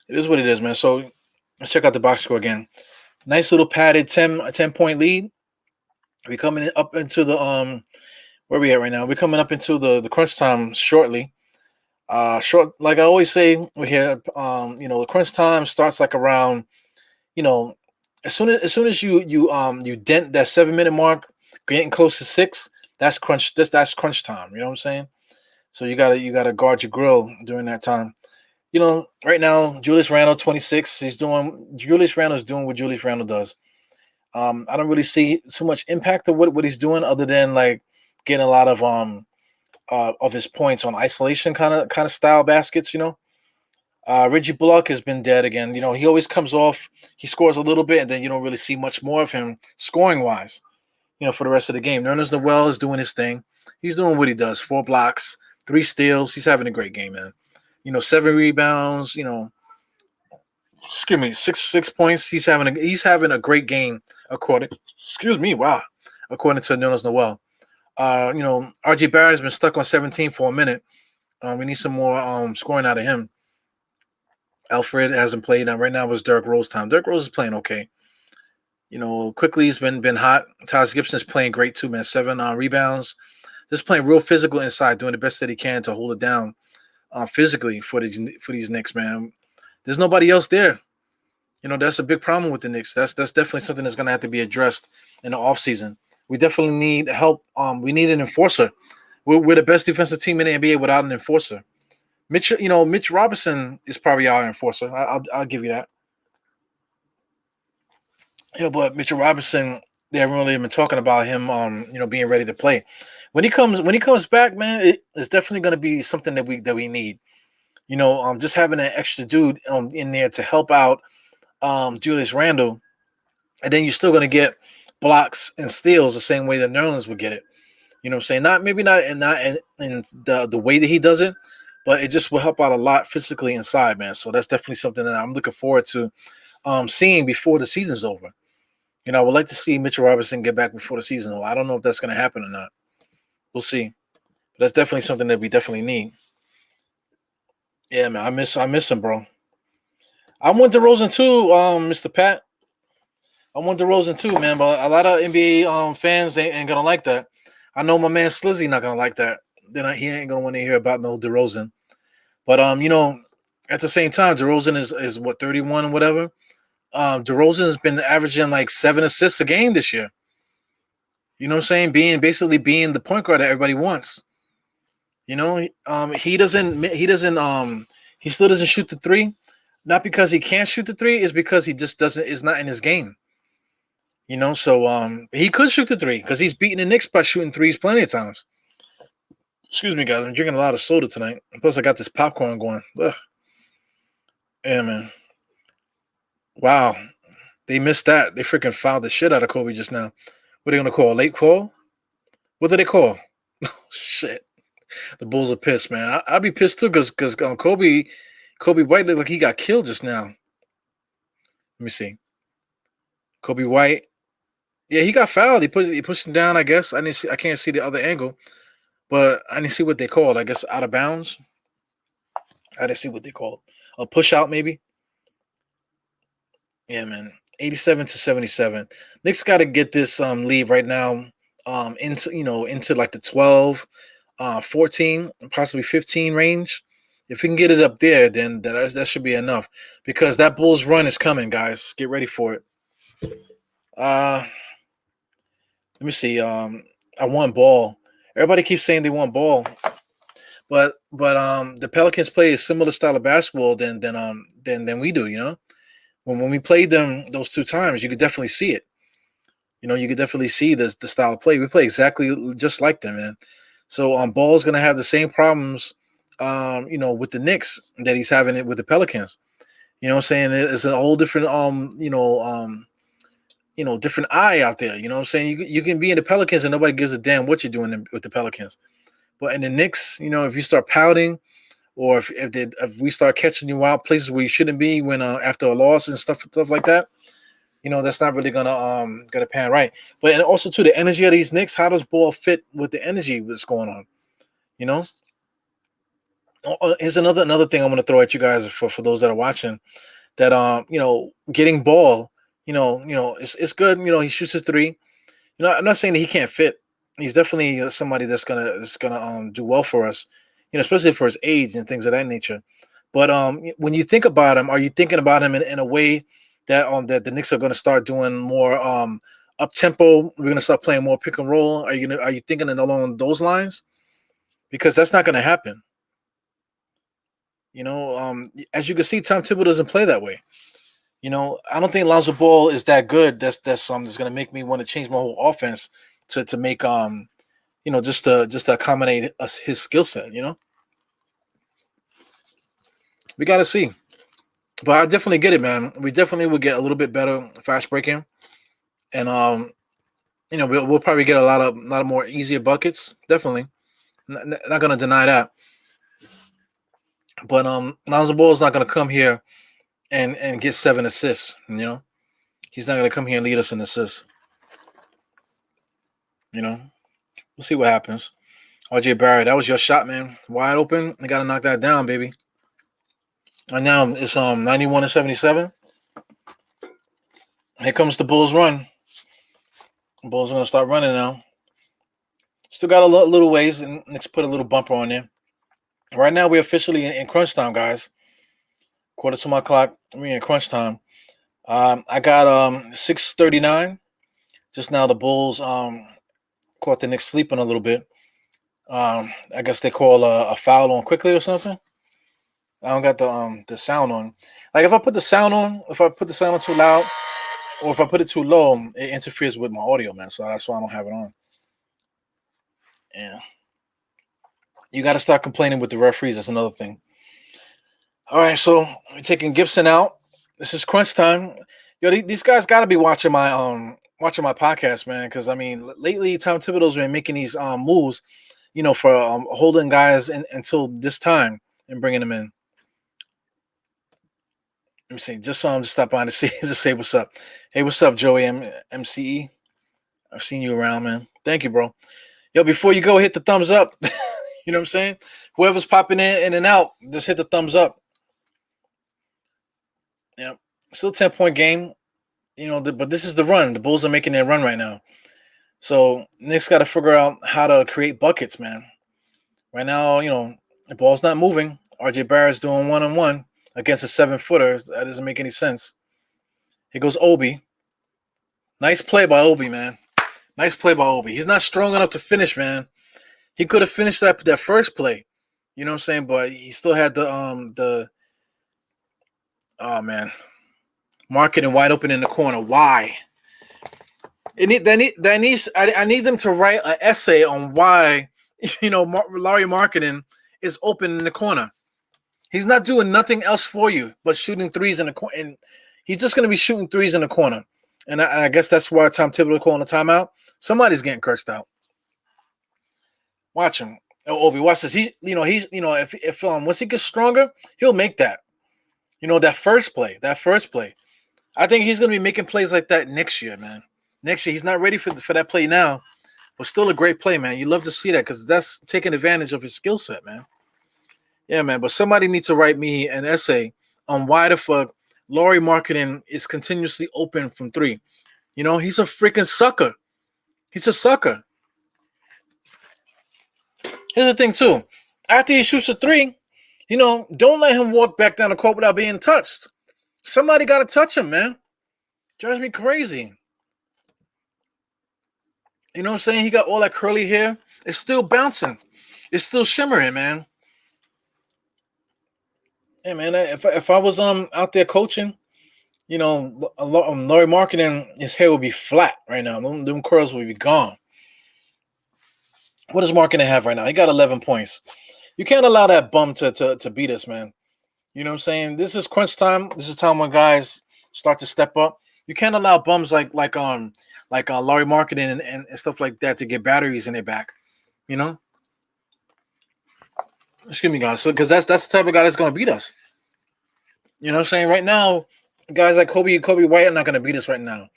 It is what it is, man. So let's check out the box score again. Nice little padded 10-point lead. We're coming up into the where we at right now? We're coming up into the crunch time shortly. Short, like I always say, we're here. The crunch time starts like around, as soon as you dent that 7-minute mark, getting close to 6. That's crunch. That's crunch time. You know what I'm saying? So you gotta guard your grill during that time. Right now, Julius Randle, 26. Julius Randle's doing what Julius Randle does. I don't really see too much impact of what he's doing other than like getting a lot of his points on isolation kind of style baskets. Reggie Bullock has been dead again. He always comes off, he scores a little bit, and then you don't really see much more of him scoring wise. For the rest of the game, Nerlens Noel is doing his thing. He's doing what he does. 4 blocks, 3 steals. He's having a great game, man. 7 rebounds. Excuse me, 6 points. He's having a great game according. Excuse me, wow. According to Nerlens Noel. RJ Barrett has been stuck on 17 for a minute. We need some more scoring out of him. Alfred hasn't played. Right now it's Derrick Rose time. Derrick Rose is playing okay. Quickly he's been hot. Taj Gibson is playing great too, man. 7 rebounds. Just playing real physical inside, doing the best that he can to hold it down physically for these Knicks, man. There's nobody else there. That's a big problem with the Knicks. That's definitely something that's going to have to be addressed in the offseason. We definitely need help. We need an enforcer. We're the best defensive team in the NBA without an enforcer. Mitch Robinson is probably our enforcer. I'll give you that. But Mitchell Robinson, they haven't really been talking about him, being ready to play. When he comes back, man, it's definitely going to be something that we need. Just having an extra dude in there to help out Julius Randle, and then you're still going to get blocks and steals the same way that Nerlens would get it. You know what I'm saying? Not in the way that he does it, but it just will help out a lot physically inside, man. So that's definitely something that I'm looking forward to seeing before the season's over. I would like to see Mitchell Robinson get back before the season. I don't know if that's going to happen or not. We'll see. But that's definitely something that we definitely need. Yeah, man, I miss him, bro. I want DeRozan too, Mr. Pat. I want DeRozan too, man. But a lot of NBA fans ain't gonna like that. I know my man Slizzy not gonna like that. Then he ain't gonna want to hear about no DeRozan. But at the same time, DeRozan is what, 31 or whatever. DeRozan has been averaging like 7 assists a game this year. You know what I'm saying? Being the point guard that everybody wants. He still doesn't shoot the 3. Not because he can't shoot the 3, it's because he just doesn't. It's not in his game. So he could shoot the 3 because he's beating the Knicks by shooting 3s plenty of times. Excuse me, guys. I'm drinking a lot of soda tonight. Plus, I got this popcorn going. Ugh. Yeah, man. Wow. They missed that. They freaking fouled the shit out of Kobe just now. What are they going to call? A late call? What do they call? Shit. The Bulls are pissed, man. I'll be pissed too because Kobe White looked like he got killed just now. Let me see. Kobe White. Yeah, he got fouled. He pushed him down, I guess. I can't see the other angle. But I didn't see what they called. I guess out of bounds. I didn't see what they called. A push out, maybe. Yeah, man. 87-77. Knicks got to get this lead right now into like the 12, 14, possibly 15 range. If we can get it up there, then that should be enough. Because that Bulls run is coming, guys. Get ready for it. Let me see. I want Ball. Everybody keeps saying they want Ball, but the Pelicans play a similar style of basketball than we do. When we played them those 2 times, you could definitely see it. You could definitely see the style of play. We play exactly just like them, man. So Ball's gonna have the same problems with the Knicks that he's having it with the Pelicans. You know what I'm saying? It's a whole different different eye out there. You know what I'm saying? You can be in the Pelicans and nobody gives a damn what you're doing with the Pelicans. But in the Knicks, if you start pouting, or if we start catching you out places where you shouldn't be when after a loss and stuff like that, that's not really gonna pan right. But and also too, the energy of these Knicks, how does ball fit with the energy that's going on? Here's another thing I'm gonna throw at you guys for those that are watching. That getting ball, it's good. He shoots a three. I'm not saying that he can't fit. He's definitely somebody that's gonna do well for us, especially for his age and things of that nature. But when you think about him, are you thinking about him in a way that that the Knicks are gonna start doing more up tempo? We're gonna start playing more pick and roll. Are you thinking along those lines? Because that's not gonna happen. As you can see, Tom Thibodeau doesn't play that way. I don't think Lonzo Ball is that good. That's going to make me want to change my whole offense to make just to accommodate his skill set. We got to see, but I definitely get it, man. We definitely will get a little bit better fast breaking, and we'll probably get a lot of more easier buckets. Definitely, not going to deny that. But Lonzo Ball is not going to come here and get 7 assists. He's not going to come here and lead us in assists. We'll see what happens. RJ Barrett, that was your shot, man. Wide open. You got to knock that down, baby. And now it's 91-77. Here comes the Bulls run. The Bulls are going to start running now. Still got a little ways, and let's put a little bumper on there. Right now, we're officially in crunch time, guys. Quarter to my clock. We're in crunch time. I got 6:39. Just now, the Bulls caught the Knicks sleeping a little bit. I guess they call a foul on quickly or something. I don't got the sound on. Like if I put the sound on too loud, or if I put it too low, it interferes with my audio, man. So that's why I don't have it on. Yeah. You got to start complaining with the referees. That's another thing. All right, so we're taking Gibson out. This is crunch time. Yo, these guys got to be watching my podcast, man. Because I mean, lately Tom Thibodeau's been making these moves, for holding guys until this time and bringing them in. Let me see. Just stop by to say what's up. Hey, what's up, Joey MCE? I've seen you around, man. Thank you, bro. Yo, before you go, hit the thumbs up. You know what I'm saying? Whoever's popping in and out, just hit the thumbs up. Yeah, still 10-point game. But this is the run. The Bulls are making their run right now. So Knicks got to figure out how to create buckets, man. Right now, the ball's not moving. RJ Barrett's doing 1-on-1 against a 7-footer. That doesn't make any sense. Here goes Obi. Nice play by Obi, man. Nice play by Obi. He's not strong enough to finish, man. He could have finished that first play. You know what I'm saying? But he still had the market and wide open in the corner. Why? I need them to write an essay on why Larry Marketing is open in the corner. He's not doing nothing else for you but shooting threes in the corner, and he's just going to be shooting threes in the corner. And I guess that's why Tom Thibodeau calling a timeout. Somebody's getting cursed out. Watch him. Oh, Obi, watch this. If once he gets stronger, he'll make that. That first play. I think he's going to be making plays like that next year, man. Next year, he's not ready for that play now, but still a great play, man. You love to see that because that's taking advantage of his skill set, man. Yeah, man. But somebody needs to write me an essay on why the fuck Laurie Marketing is continuously open from three. He's a freaking sucker. He's a sucker. Here's the thing, too. After he shoots a three, don't let him walk back down the court without being touched. Somebody got to touch him, man. Drives me crazy. You know what I'm saying? He got all that curly hair. It's still bouncing. It's still shimmering, man. Yeah, man. If I was out there coaching, Laurie Marketing, his hair would be flat right now. Them curls would be gone. What does Marketing have right now? He got 11 points. You can't allow that bum to beat us, man. You know what I'm saying? This is crunch time. This is time when guys start to step up. You can't allow bums like Laurie Marketing and stuff like that to get batteries in their back. You know? Excuse me, guys. So because that's the type of guy that's gonna beat us. You know what I'm saying? Right now, guys like Kobe White are not gonna beat us right now.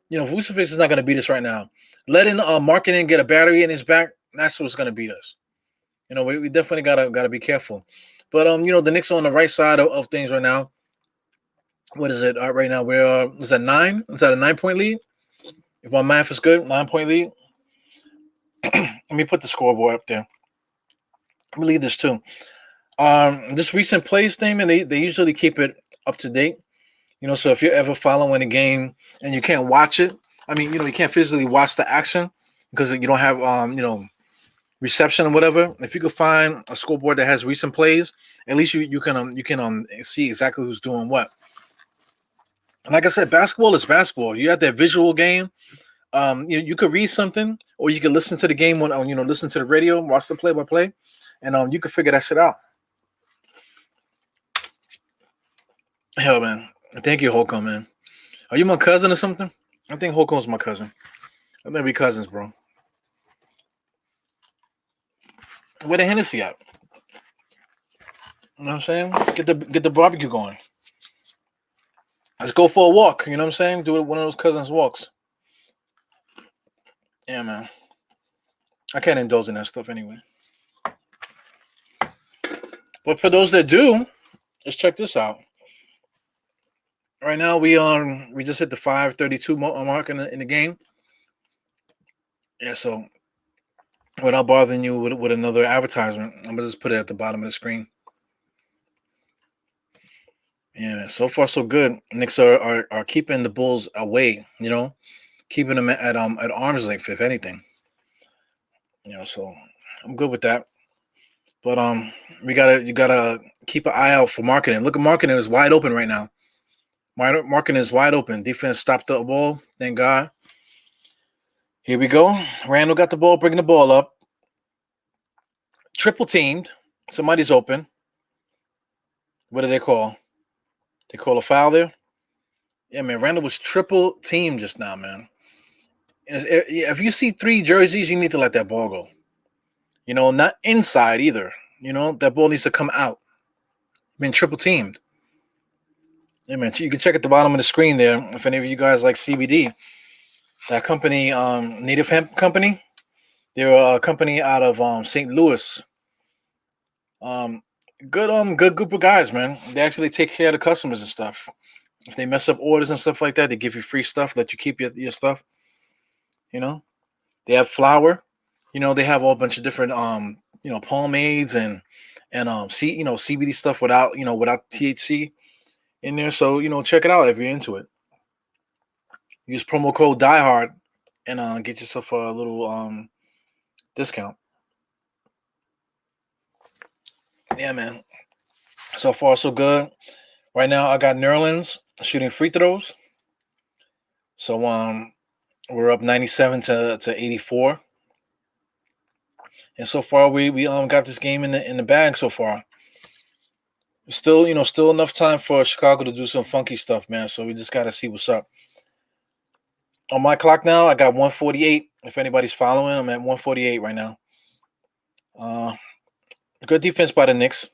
You know, Vucevic is not gonna beat us right now. Letting Marketing get a battery in his back, that's what's gonna beat us. You know, we definitely gotta be careful. But you know, the Knicks are on the right side of things right now. What is it? Right now we're is that 9? Is that a 9-point lead? If my math is good, 9-point lead. Let me put the scoreboard up there. Let me leave this too. This recent plays thing, and they usually keep it up to date. You know, so if you're ever following a game and you can't watch it, I mean, you know, you can't physically watch the action because you don't have you know, reception or whatever. If you could find a scoreboard that has recent plays, at least you can see exactly who's doing what. And like I said, basketball is basketball. You have that visual game. You could read something, or you could listen to the game on you know, listen to the radio, watch the play-by-play, and you could figure that shit out. Hell, man. Thank you, Holcomb, man. Are you my cousin or something? I think Holcomb's my cousin. I think we cousins, bro. Where the Hennessy at? You know what I'm saying? Get the barbecue going. Let's go for a walk. You know what I'm saying? Do one of those cousins walks. Yeah, man. I can't indulge in that stuff anyway. But for those that do, let's check this out. Right now we just hit the 5:32 mark in the game. Yeah, so without bothering you with another advertisement, I'm gonna just put it at the bottom of the screen. Yeah, so far so good. Knicks are keeping the Bulls away, you know, keeping them at arm's length, if anything. You know, so I'm good with that. But you gotta keep an eye out for Marketing. Look at Marketing is wide open right now. Marketing is wide open. Defense stopped the ball. Thank God. Here we go. Randall got the ball, bringing the ball up. Triple teamed. Somebody's open. What do they call? They call a foul there? Yeah, man. Randall was triple teamed just now, man. If you see 3 jerseys, you need to let that ball go. You know, not inside either. You know, that ball needs to come out. Been triple teamed. Yeah, man. You can check at the bottom of the screen there. If any of you guys like CBD, that company, Native Hemp Company, they're a company out of St. Louis. Good group of guys, man. They actually take care of the customers and stuff. If they mess up orders and stuff like that, they give you free stuff, let you keep your stuff. You know, they have flour. You know, they have a whole bunch of different you know, pomades and CBD stuff without THC in there. So, you know, check it out if you're into it. Use promo code DiehardKnicks and get yourself a little discount. Yeah, man. So far, so good. Right now, I got Nerlens shooting free throws. So we're up 97 to 84. And so far, we got this game in the bag so far. Still, you know, still enough time for Chicago to do some funky stuff, man. So we just got to see what's up. On my clock now, I got 148. If anybody's following, I'm at 148 right now. Good defense by the Knicks.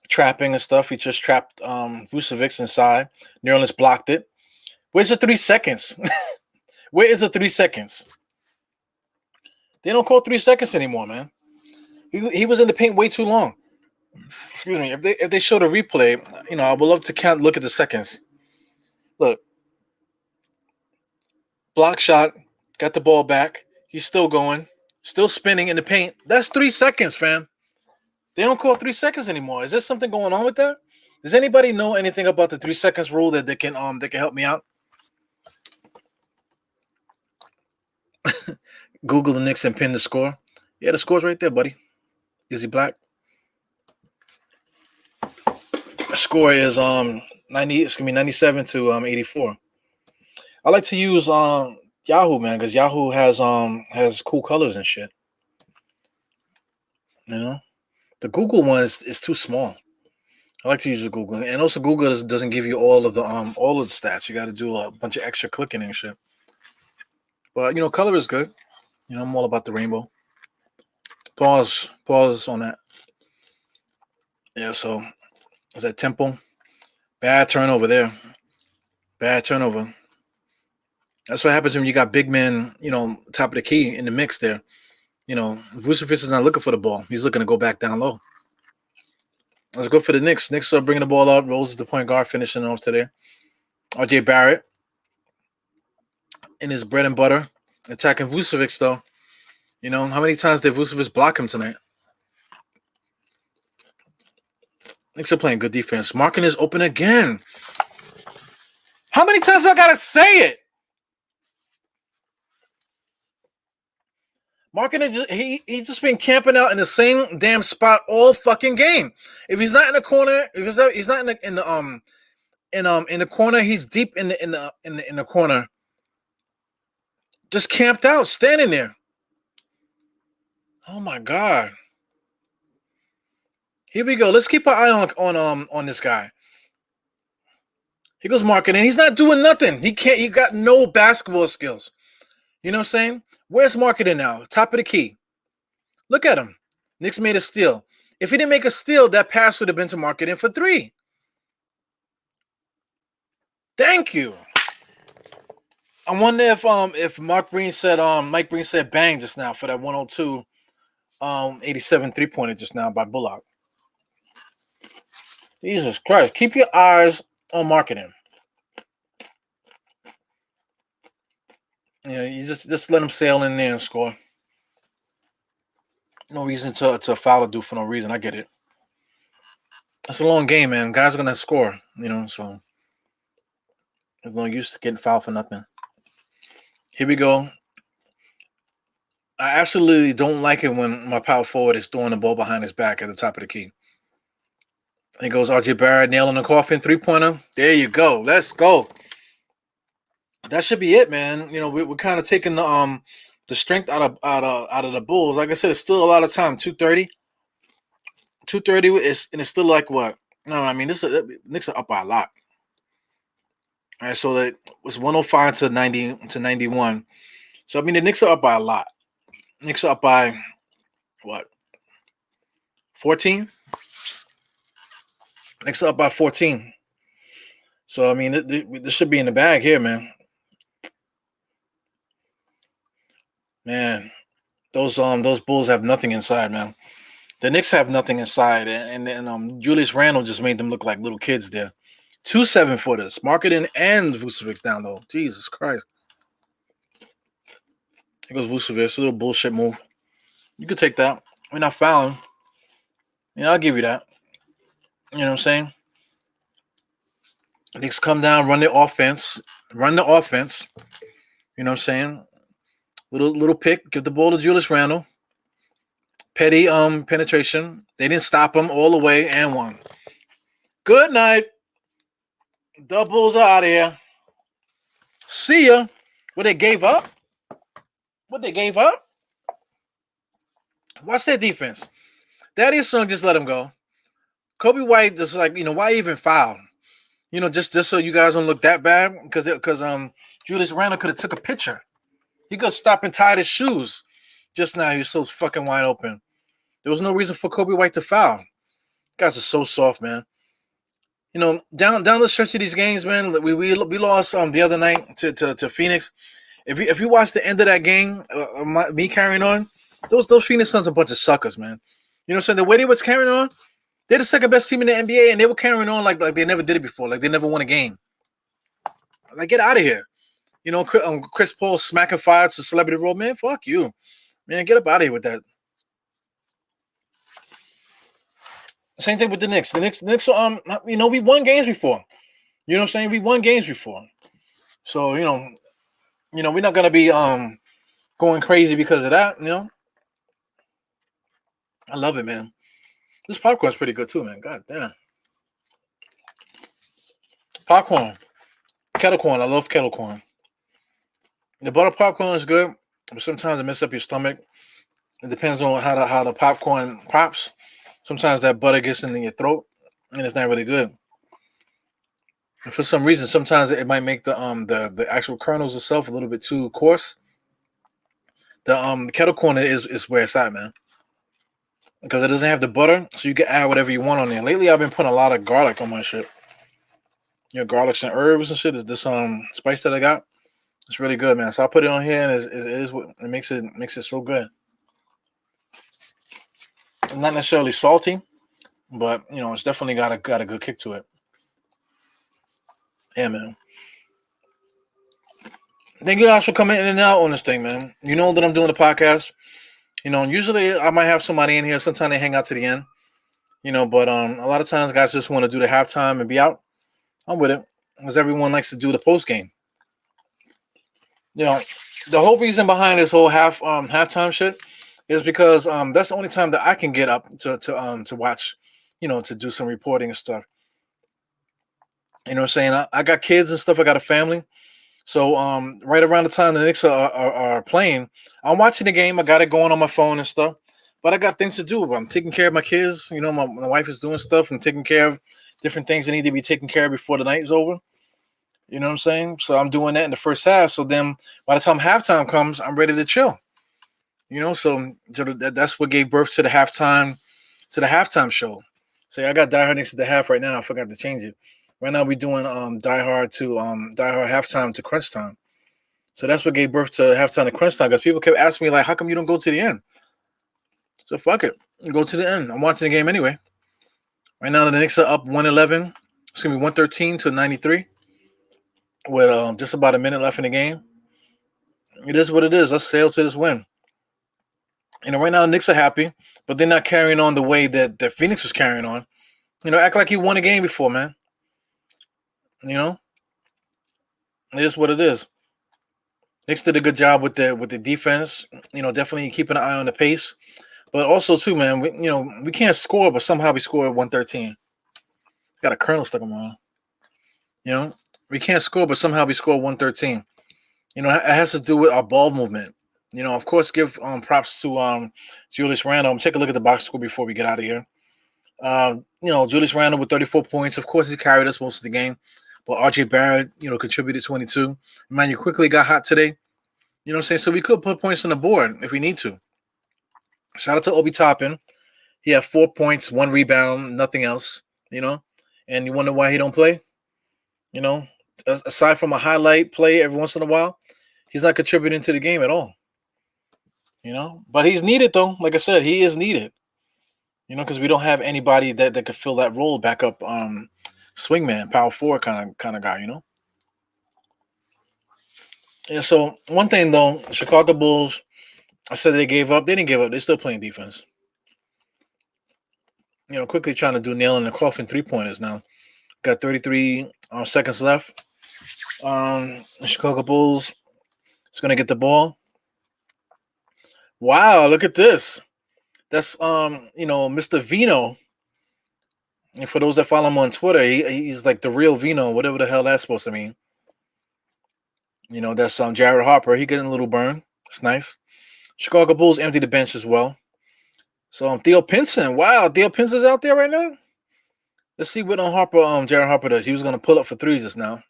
Trapping and stuff. He just trapped Vucevic inside. Nerlens blocked it. Where's the 3 seconds? Where is the 3 seconds? They don't call 3 seconds anymore, man. He was in the paint way too long. Excuse me. If they showed a replay, you know, I would love to look at the seconds. Look. Block shot. Got the ball back. He's still going. Still spinning in the paint. That's 3 seconds, fam. They don't call 3 seconds anymore. Is there something going on with that? Does anybody know anything about the 3 seconds rule that they can help me out? Google the Knicks and pin the score. Yeah, the score's right there, buddy. Is he black? The score is 97 to 84. I like to use Yahoo, man, because Yahoo has cool colors and shit. You know? The Google one is too small. I like to use the Google, and also Google doesn't give you all of the stats. You got to do a bunch of extra clicking and shit. But color is good. I'm all about the rainbow. Pause on that. Yeah, so is that Temple? Bad turnover there. Bad turnover. That's what happens when you got big men, top of the key in the mix there. Vucevic is not looking for the ball. He's looking to go back down low. Let's go for the Knicks. Knicks are bringing the ball up. Rose is the point guard, finishing off today. RJ Barrett in his bread and butter, attacking Vucevic, though. How many times did Vucevic block him tonight? Knicks are playing good defense. Markin is open again. How many times do I got to say it? Markin is he's just been camping out in the same damn spot all fucking game. If he's not in the corner, if he's not in the corner, he's deep in the corner. Just camped out, standing there. Oh my god. Here we go. Let's keep our eye on this guy. He goes Markin, and he's not doing nothing. He got no basketball skills. You know what I'm saying? Where's Marketing now? Top of the key. Look at him. Knicks made a steal. If he didn't make a steal, that pass would have been to Marketing for 3. Thank you. I wonder if Mike Breen said bang just now for that 102 87 3-pointer just now by Bullock. Jesus Christ. Keep your eyes on Marketing. You just let him sail in there and score. No reason to foul a dude for no reason. I get it. It's a long game, man. Guys are gonna score, so there's no use to getting fouled for nothing. Here we go. I absolutely don't like it when my power forward is throwing the ball behind his back at the top of the key. Here goes RJ Barrett nailing the coffin 3-pointer. There you go. Let's go. That should be it, man. We're kind of taking the strength out of the Bulls. Like I said, it's still a lot of time. 2:30. 2:30 is, and it's still like what? No, I mean Knicks are up by a lot. All right, so that was 105 to 91. So I mean the Knicks are up by a lot. Knicks are up by what? 14. Knicks are up by 14. So I mean this should be in the bag here, man. Man, those Bulls have nothing inside, man. The Knicks have nothing inside, and Julius Randle just made them look like little kids there. 2 7-footers, Marketing and Vucevic down low. Jesus Christ. Here goes Vucevic, a little bullshit move. You could take that. We're not fouling. I'll give you that. You know what I'm saying? Knicks come down, run the offense. You know what I'm saying? Little pick, give the ball to Julius Randle. Petty penetration. They didn't stop him all the way and won. Good night. The Bulls are out of here. See ya. What they gave up? Watch their defense. Thaddeus Young just let him go. Kobe White just why even foul? Just so you guys don't look that bad because Julius Randle could have took a picture. He could stop and tie his shoes. Just now, he was so fucking wide open. There was no reason for Kobe White to foul. Guys are so soft, man. Down the stretch of these games, man, we lost the other night to Phoenix. If you watch the end of that game, me carrying on, those Phoenix Suns are a bunch of suckers, man. You know what I'm saying? The way they was carrying on, they're the second best team in the NBA, and they were carrying on like they never did it before, like they never won a game. Like, get out of here. Chris Paul smacking fire to celebrity role, man. Fuck you, man. Get up out of here with that. Same thing with the Knicks. The Knicks, we won games before. You know what I'm saying? We won games before. So, we're not gonna be going crazy because of that. I love it, man. This popcorn's pretty good too, man. God damn. Popcorn, kettle corn. I love kettle corn. The butter popcorn is good, but sometimes it messes up your stomach. It depends on how the popcorn pops. sometimes that butter gets in your throat and it's not really good. And for some reason, sometimes it might make the actual kernels itself a little bit too coarse. The kettle corn is where it's at, man, because it doesn't have the butter, so you can add whatever you want on there. Lately, I've been putting a lot of garlic on my shit. Garlics and herbs and shit. Is this spice that I got? It's really good, man. So I put it on here, and it makes it so good. It's not necessarily salty, but it's definitely got a good kick to it. Yeah, man. Thank you guys for coming in and out on this thing, man. You know that I'm doing the podcast. Usually I might have somebody in here. Sometimes they hang out to the end. But a lot of times guys just want to do the halftime and be out. I'm with it, because everyone likes to do the post game. The whole reason behind this whole halftime shit is because that's the only time that I can get up to watch, to do some reporting and stuff. You know what I'm saying? I got kids and stuff. I got a family. So right around the time the Knicks are playing, I'm watching the game. I got it going on my phone and stuff. But I got things to do. I'm taking care of my kids. My wife is doing stuff and taking care of different things that need to be taken care of before the night is over. You know what I'm saying? So I'm doing that in the first half. So then by the time halftime comes, I'm ready to chill. So that's what gave birth to the halftime show. So I got DiehardKnicks at the half right now. I forgot to change it. Right now we're doing Die Hard halftime to Crunchtime. So that's what gave birth to halftime to Crunchtime, because people kept asking me, like, how come you don't go to the end? So fuck it. Go to the end. I'm watching the game anyway. Right now the Knicks are up 111. It's gonna be 113 to 93. With just about a minute left in the game. It is what it is. Let's sail to this win. Right now the Knicks are happy, but they're not carrying on the way that Phoenix was carrying on. Act like you won a game before, man. It is what it is. Knicks did a good job with the defense. Definitely keeping an eye on the pace. But also too, man, we can't score, but somehow we scored 113. Got a kernel stuck in my eye. We can't score, but somehow we score 113. It has to do with our ball movement. Of course, give props to Julius Randle. Take a look at the box score before we get out of here. Julius Randle with 34 points. Of course, he carried us most of the game. But RJ Barrett, contributed 22. Man, you quickly got hot today. You know what I'm saying? So we could put points on the board if we need to. Shout out to Obi Toppin. He had 4 points, 1 rebound, nothing else. And you wonder why he don't play? Aside from a highlight play every once in a while, he's not contributing to the game at all. But he's needed, though. Like I said, he is needed. Because we don't have anybody that could fill that role, back up swingman, power forward kind of guy, And so one thing though, Chicago Bulls, I said they gave up. They didn't give up. They're still playing defense. Quickly trying to do nail in the coffin 3-pointers now. Got 33 seconds left. Chicago Bulls is going to get the ball. Wow, look at this. That's Mr. Vino. And for those that follow him on Twitter, he's like the real Vino, whatever the hell that's supposed to mean. That's Jared Harper. He getting a little burn. It's nice. Chicago Bulls empty the bench as well. So Theo Pinson. Wow, Theo Pinson's out there right now. Let's see what Jared Harper does. He was gonna pull up for threes just now.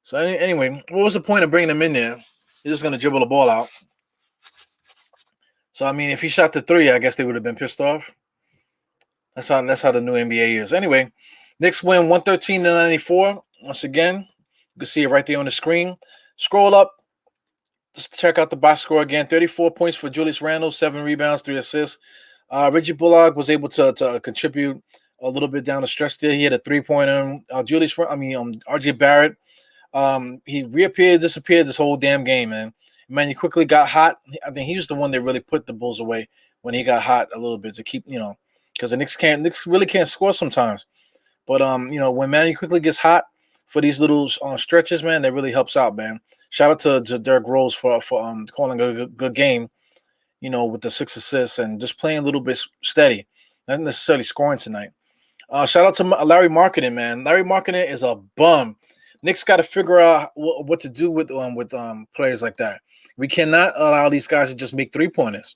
So anyway, what was the point of bringing him in there? He's just gonna dribble the ball out. So I mean, if he shot the three, I guess they would have been pissed off. That's how the new NBA is. Anyway, Knicks win 113 to 94. Once again, you can see it right there on the screen. Scroll up. Just check out the box score again. 34 points for Julius Randle, 7 rebounds, 3 assists. Reggie Bullock was able to contribute a little bit down the stretch there. He had a 3-pointer. RJ Barrett, he reappeared, disappeared this whole damn game, man. Man, he quickly got hot. I think he was the one that really put the Bulls away when he got hot a little bit to keep, because the Knicks really can't score sometimes. But when Manny quickly gets hot for these little stretches, man, that really helps out, man. Shout out to Derrick Rose for calling a good game, with the 6 assists and just playing a little bit steady, not necessarily scoring tonight. Shout out to Larry Marketing, man. Larry Marketing is a bum. Knicks got to figure out what to do with players like that. We cannot allow these guys to just make 3-pointers,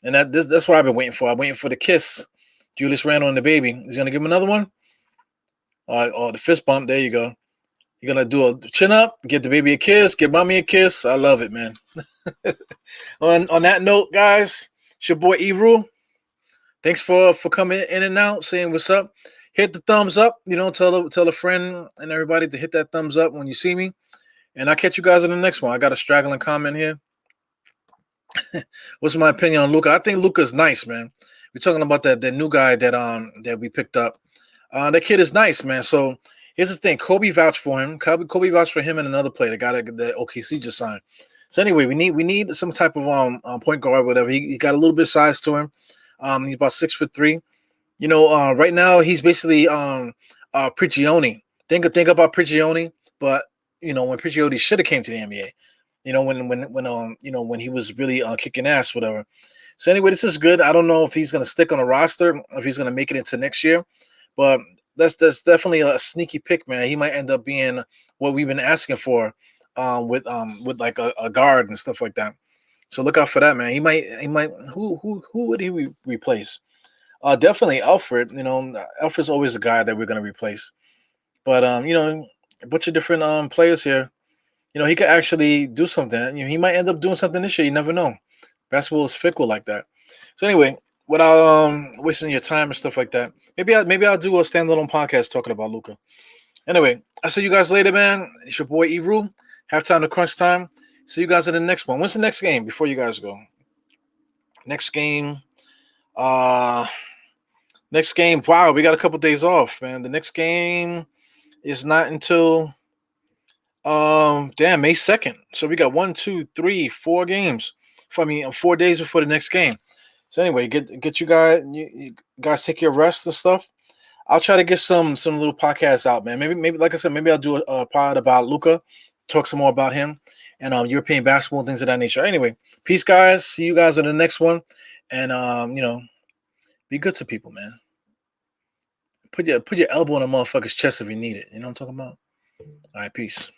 and that's what I've been waiting for. I'm waiting for the kiss Julius Randle and the baby. He's gonna give him another one. The fist bump. There you go. You're gonna do a chin up, give the baby a kiss, give mommy a kiss. I love it, man. On that note, guys, it's your boy Eru. Thanks for coming in and out, saying what's up. Hit the thumbs up. Tell a friend and everybody to hit that thumbs up when you see me. And I'll catch you guys in the next one. I got a straggling comment here. What's my opinion on Luka? I think Luka's nice, man. We're talking about that new guy that we picked up. That kid is nice, man. So here's the thing. Kobe vouched for him. Kobe vouched for him and another player, the guy that OKC just signed. So anyway, we need some type of point guard, whatever. He got a little bit of size to him. He's about 6'3". Right now he's basically Prigioni. Think about Prigioni, but when Prigioni should have came to the NBA. When he was really kicking ass, whatever. So anyway, this is good. I don't know if he's gonna stick on a roster, if he's gonna make it into next year, but that's definitely a sneaky pick, man. He might end up being what we've been asking for, with like a guard and stuff like that. So look out for that, man. He might. Who would he replace? Definitely Alfred. Alfred's always the guy that we're gonna replace. But a bunch of different players here. He could actually do something. He might end up doing something this year. You never know. Basketball is fickle like that. So anyway, without wasting your time and stuff like that, maybe I'll do a standalone podcast talking about Luka. Anyway, I'll see you guys later, man. It's your boy Eru. Halftime to crunch time. See you guys in the next one. When's the next game before you guys go? Next game. Wow, we got a couple days off, man. The next game is not until May 2nd. So we got 1, 2, 3, 4 games. 4 days before the next game. So anyway, get you guys take your rest and stuff. I'll try to get some little podcasts out, man. Maybe like I said, maybe I'll do a pod about Luka, talk some more about him and European basketball and things of that nature. Anyway, peace, guys. See you guys in the next one. And be good to people, man. Put your elbow in a motherfucker's chest if you need it. You know what I'm talking about? All right, peace.